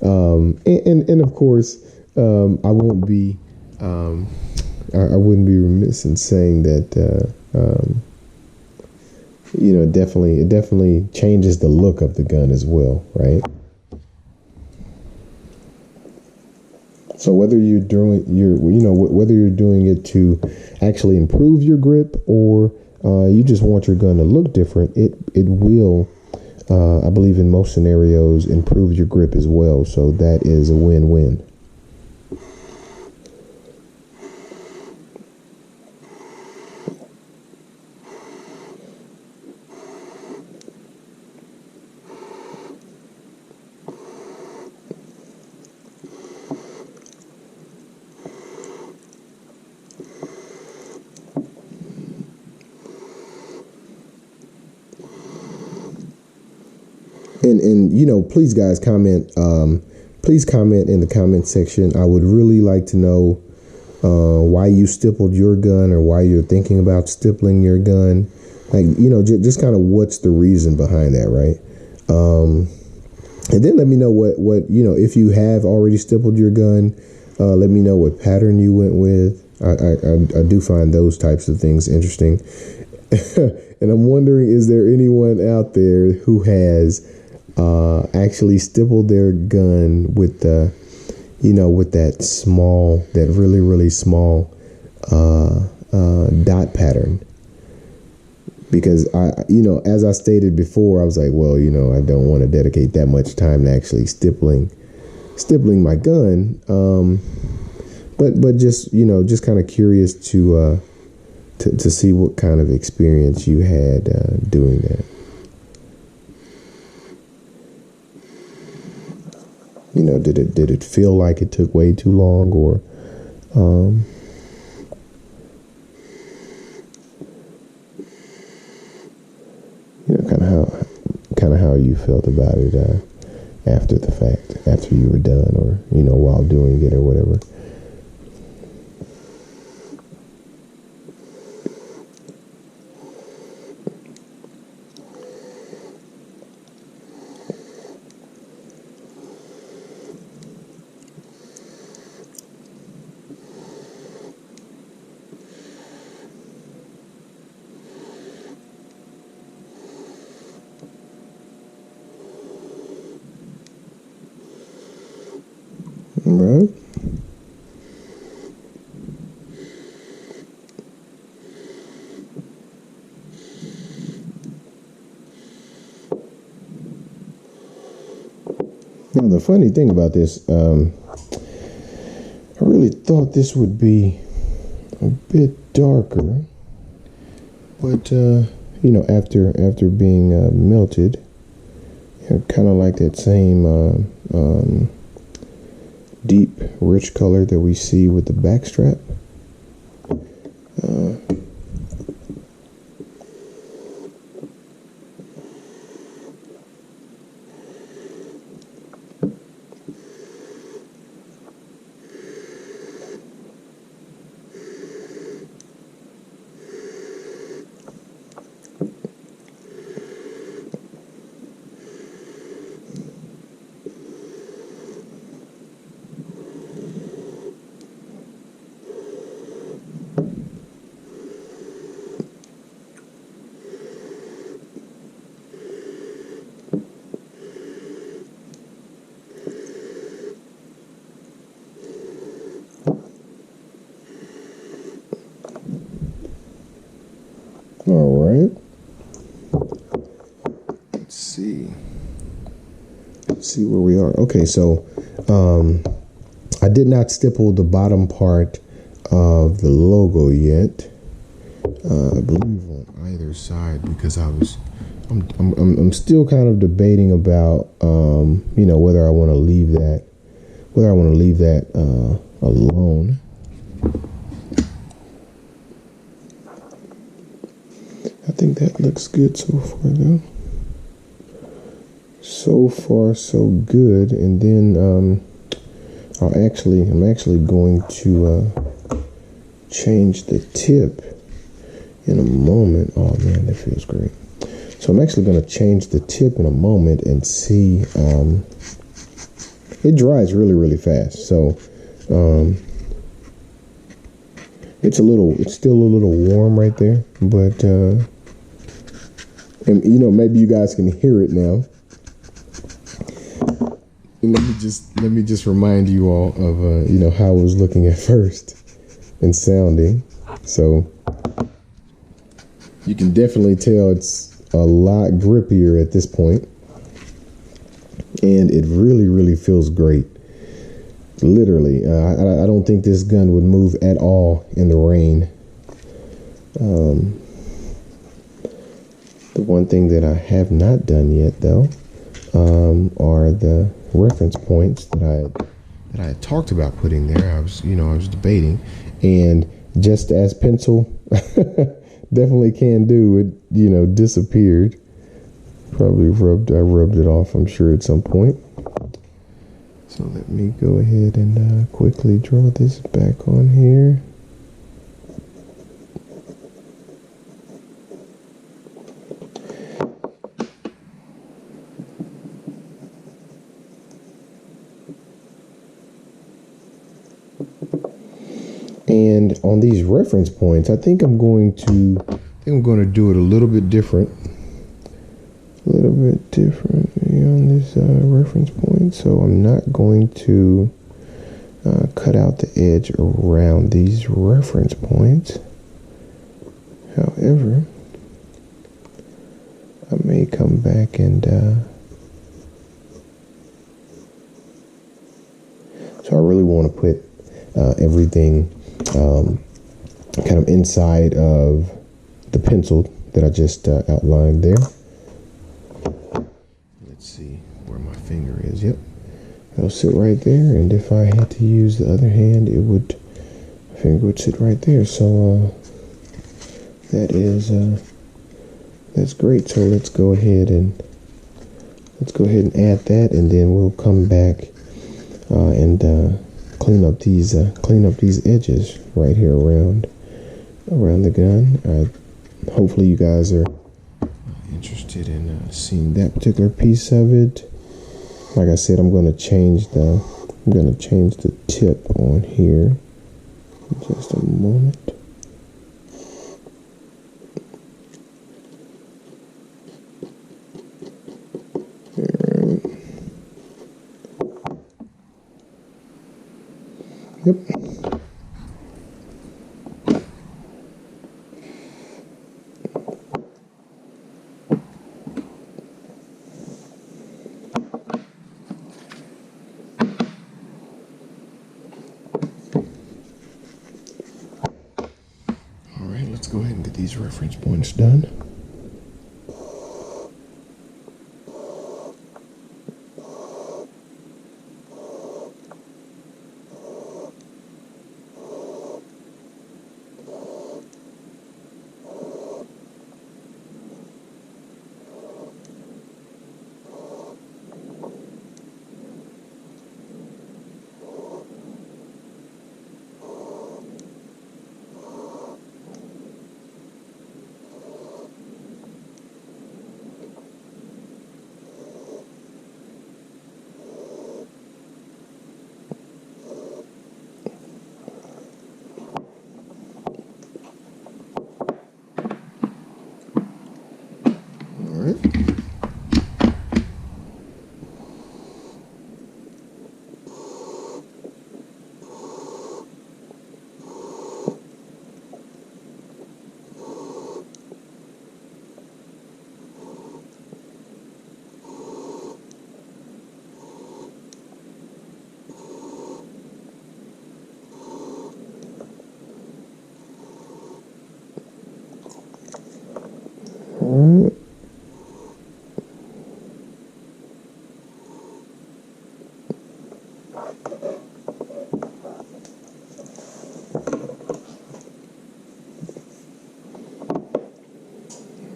And of course, I won't be I wouldn't be remiss in saying that it definitely changes the look of the gun as well, right? So whether you're doing whether you're doing it to actually improve your grip, or you just want your gun to look different, it will, I believe in most scenarios, improve your grip as well. So that is a win-win. And please guys, please comment in the comment section. I would really like to know why you stippled your gun, or why you're thinking about stippling your gun. Like, just kind of what's the reason behind that, right? And then let me know what if you have already stippled your gun, let me know what pattern you went with. I do find those types of things interesting. And I'm wondering, is there anyone out there who has actually stippled their gun with the, with that really, really small dot pattern? Because as I stated before, I was like, well, I don't want to dedicate that much time to actually stippling my gun. But just kind of curious to see what kind of experience you had doing that. Did it feel like it took way too long, or kind of how you felt about it after the fact, after you were done, or while doing it, or whatever. All right. Now, the funny thing about this, I really thought this would be a bit darker, but after being melted, kind of like that same deep, rich color that we see with the backstrap. All right. Let's see where we are. Okay, so I did not stipple the bottom part of the logo yet. I believe on either side, because I'm still kind of debating about whether I want to leave that alone. I think that looks good so far, though. So far, so good. And then I'm actually going to change the tip in a moment. Oh man, that feels great. So I'm actually going to change the tip in a moment and see. It dries really, really fast. So it's still a little warm right there, but and maybe you guys can hear it now. Let me just remind you all of how it was looking at first and sounding. So you can definitely tell it's a lot grippier at this point, and it really, really feels great. Literally, I don't think this gun would move at all in the rain. The one thing that I have not done yet, though, are the reference points that I had talked about putting there. I was debating, and just as pencil definitely can do, it disappeared. Probably I rubbed it off, I'm sure, at some point. So let me go ahead and quickly draw this back on here. And on these reference points, I think I'm going to do it a little bit different. On this reference point. So I'm not going to cut out the edge around these reference points. However, I may come back and so I really want to put everything kind of inside of the pencil that I just outlined there. Let's see where my finger is. Yep, it'll sit right there, and if I had to use the other hand, my finger would sit right there. So that's great. So let's go ahead and add that, and then we'll come back and clean up these edges right here around the gun. Hopefully you guys are interested in seeing that particular piece of it. Like I said, I'm going to change the tip on here in just a moment. Yep. All right, let's go ahead and get these reference points done.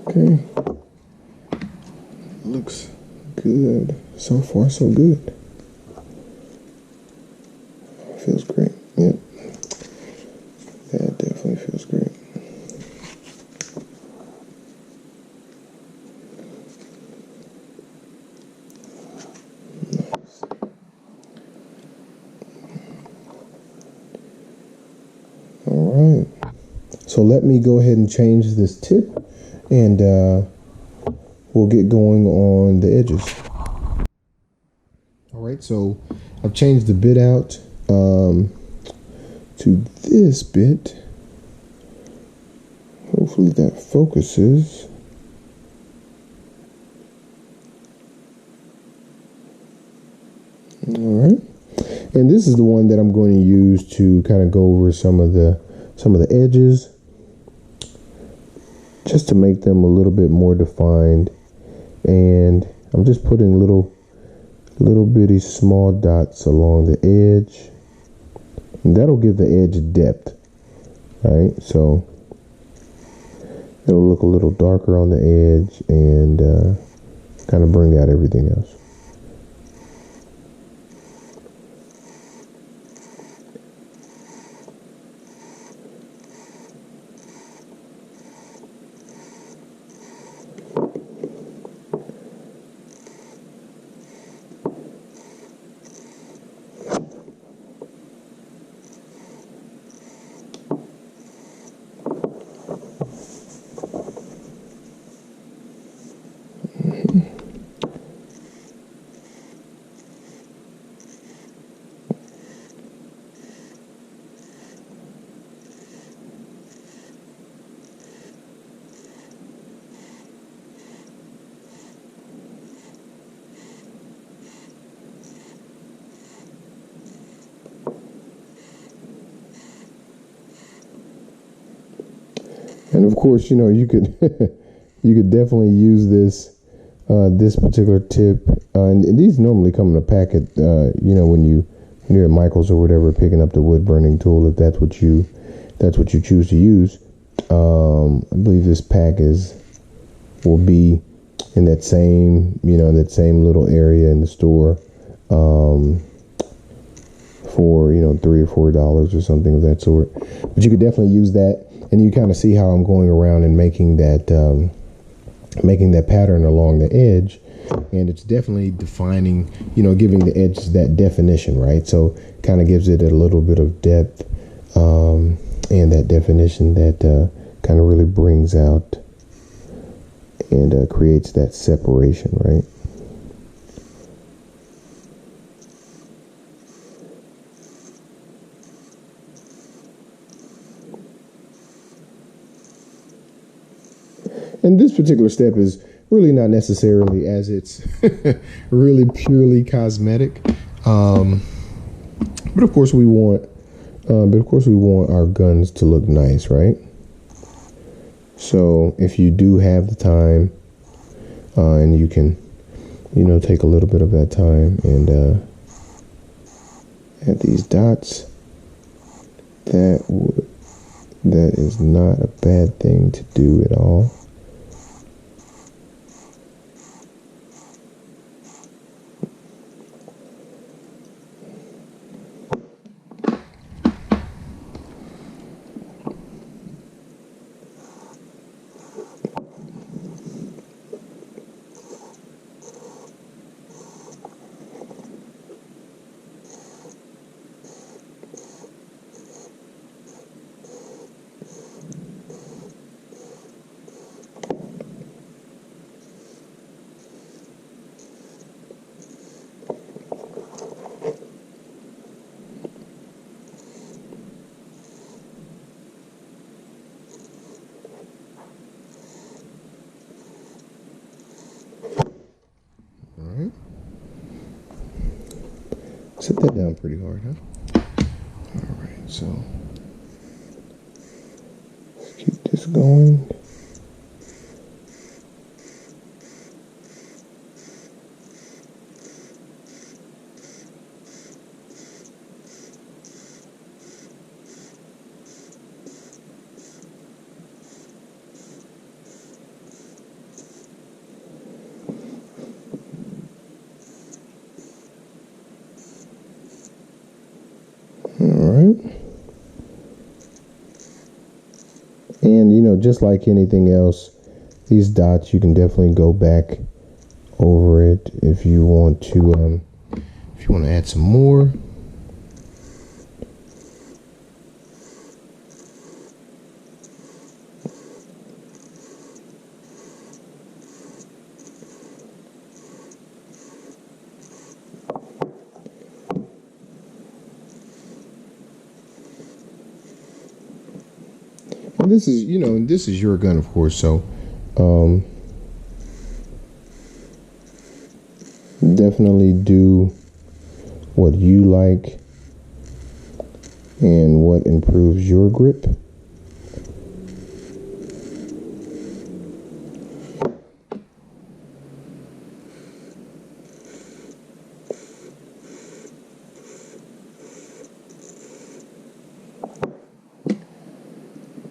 Okay, looks good. So far, so good. Feels great. Yep. That definitely feels great. Nice. All right. So let me go ahead and change this tip, and we'll get going on the edges. All right, so I've changed the bit out to this bit. Hopefully that focuses. All right, and this is the one that I'm going to use to kind of go over some of the edges, just to make them a little bit more defined. And I'm just putting little bitty small dots along the edge, and that'll give the edge depth. All right, so it'll look a little darker on the edge and kind of bring out everything else. And of course, you know, you could you could definitely use this particular tip. And these normally come in a packet. You know, when you're at Michael's or whatever, picking up the wood burning tool, if that's what you choose to use. I believe this pack will be in that same little area in the store for $3 or $4 or something of that sort. But you could definitely use that. And you kind of see how I'm going around and making that pattern along the edge, and it's definitely defining, giving the edges that definition, right? So kind of gives it a little bit of depth, and that definition that kind of really brings out and creates that separation, right? And this particular step is really not necessarily, as it's really purely cosmetic. But of course we want our guns to look nice, right? So if you do have the time, and you can, take a little bit of that time and add these dots, that is not a bad thing to do at all. Set that down pretty hard, huh? All right, so let's keep this going. right. And, you know, just like anything else, these dots, you can definitely go back over it if you want to add some more. And this is, you know, this is your gun, of course, so definitely do what you like and what improves your grip.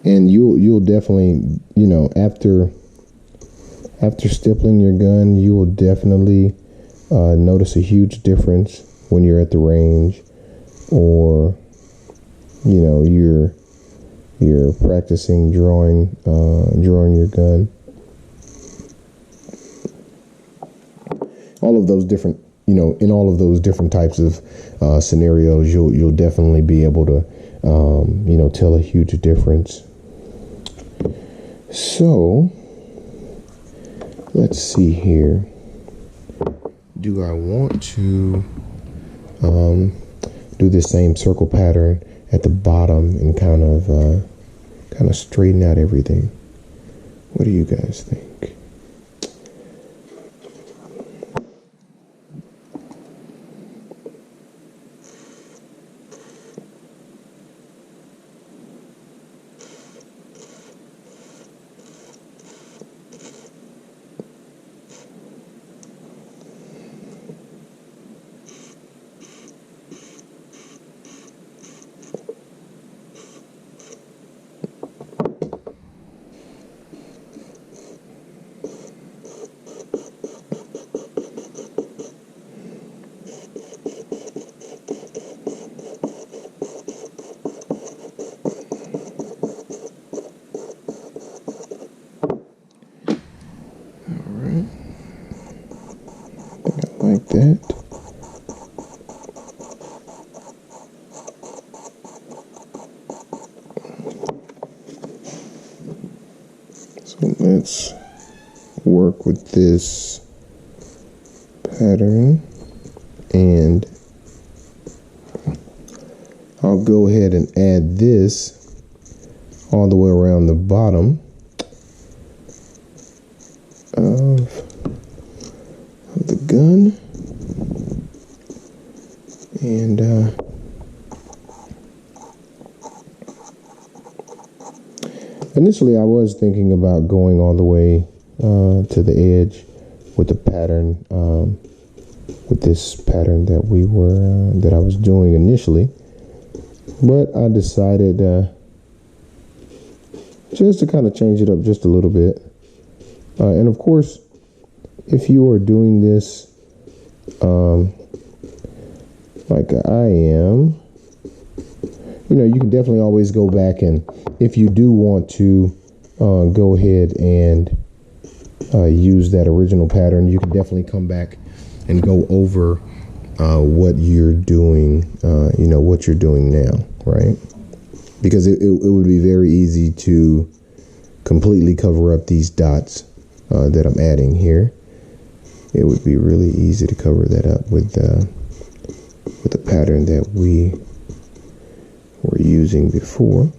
And you'll definitely, you know, after stippling your gun, you will definitely notice a huge difference when you're at the range, or, you know, you're practicing drawing your gun. All of those different, you know, in all of those different types of scenarios, you'll definitely be able to, you know, tell a huge difference. So let's see here. Do I want to do the same circle pattern at the bottom and kind of straighten out everything? What do you guys think? Like that. So let's work with this pattern, and I'll go ahead and add this all the way around the bottom of the gun. And initially I was thinking about going all the way to the edge with the pattern, with this pattern that I was doing initially, but I decided just to kind of change it up just a little bit. And of course, if you are doing this like I am, you know, you can definitely always go back, and if you do want to go ahead and use that original pattern, you can definitely come back and go over what you're doing, you know, what you're doing now, right? Because it would be very easy to completely cover up these dots that I'm adding here. It would be really easy to cover that up with the pattern that we were using before.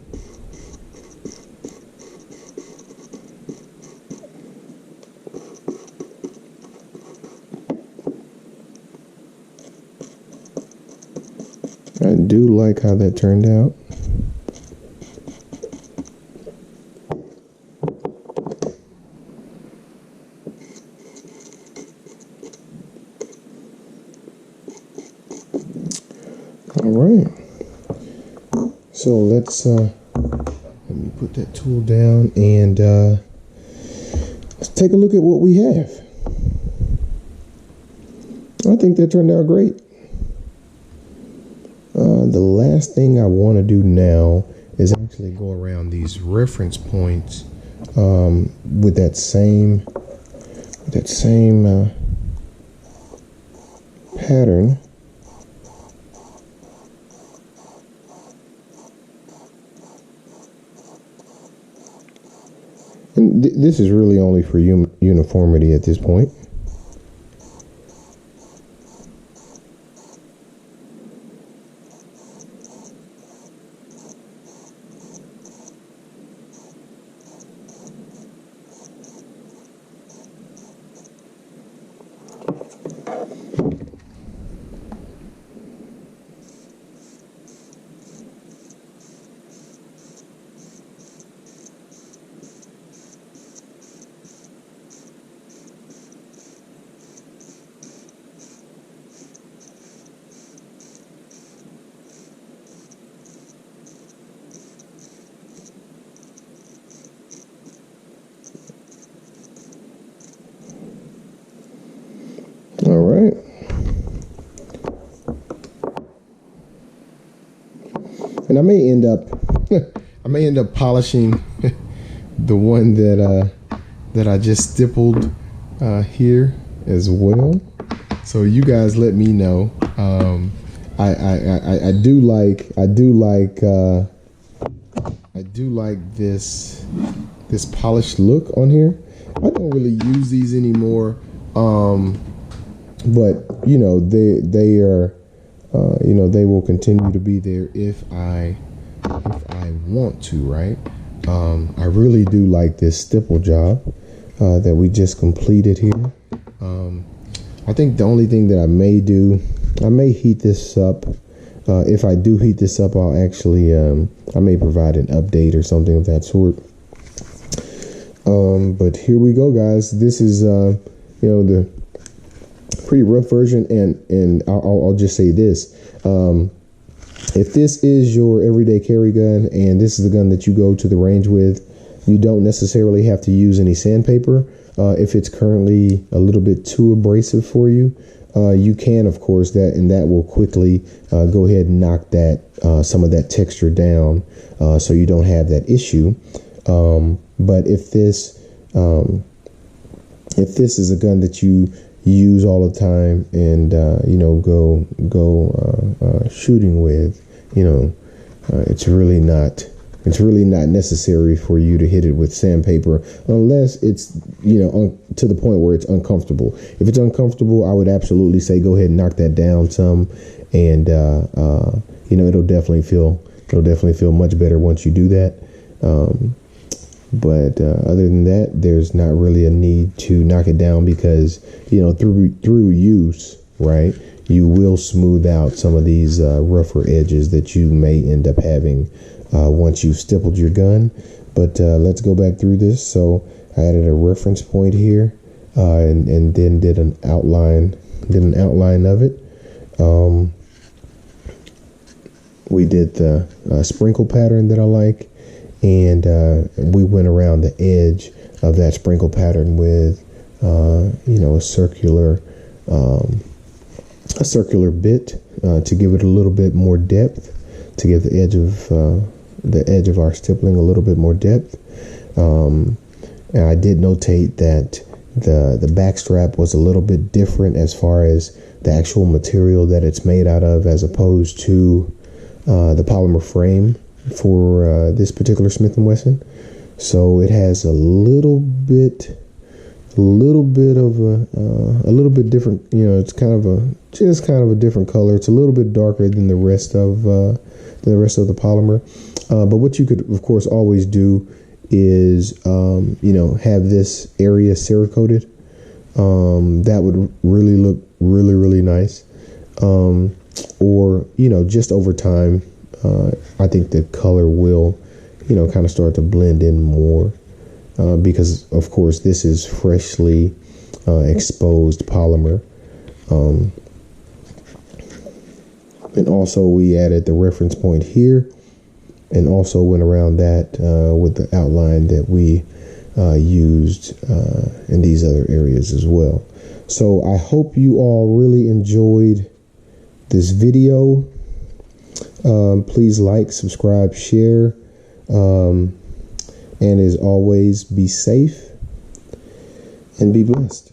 I do like how that turned out. All right, so let's let me put that tool down, and let's take a look at what we have. I think that turned out great. The last thing I want to do now is actually go around these reference points with that same pattern. And this is really only for uniformity at this point. All right. And I may end up polishing the one that I just stippled here as well. So you guys let me know. I do like this polished look on here. I don't really use these anymore. But you know, they are they will continue to be there if I want to, right? I really do like this stipple job that we just completed here. I think the only thing that I may do, I may heat this up. If I do heat this up, I'll actually I may provide an update or something of that sort. But here we go, guys. This is the pretty rough version, and I'll just say this: if this is your everyday carry gun and this is the gun that you go to the range with, you don't necessarily have to use any sandpaper. If it's currently a little bit too abrasive for you, you can, of course, that will quickly go ahead and knock that some of that texture down, so you don't have that issue. But if this is a gun that you use all the time and go shooting with, it's really not necessary for you to hit it with sandpaper unless it's to the point where it's uncomfortable. If it's uncomfortable, I would absolutely say go ahead and knock that down some, and it'll definitely feel much better once you do that. But other than that, there's not really a need to knock it down because, through use, right, you will smooth out some of these rougher edges that you may end up having once you've stippled your gun. But let's go back through this. So I added a reference point here and then did an outline of it. We did the sprinkle pattern that I like. And we went around the edge of that sprinkle pattern with, a circular bit to give it a little bit more depth, to give the edge of our stippling a little bit more depth. And I did notate that the backstrap was a little bit different as far as the actual material that it's made out of, as opposed to the polymer frame for this particular Smith & Wesson. So it has a little bit different, it's kind of a different color. It's a little bit darker than the rest of the polymer. But what you could, of course, always do is have this area Cerakoted. That would really look really nice. Or just over time, I think the color will, kind of start to blend in more, because, of course, this is freshly exposed polymer. And also we added the reference point here, and also went around that with the outline that we used in these other areas as well. So I hope you all really enjoyed this video. Please like, subscribe, share, and as always, be safe and be blessed.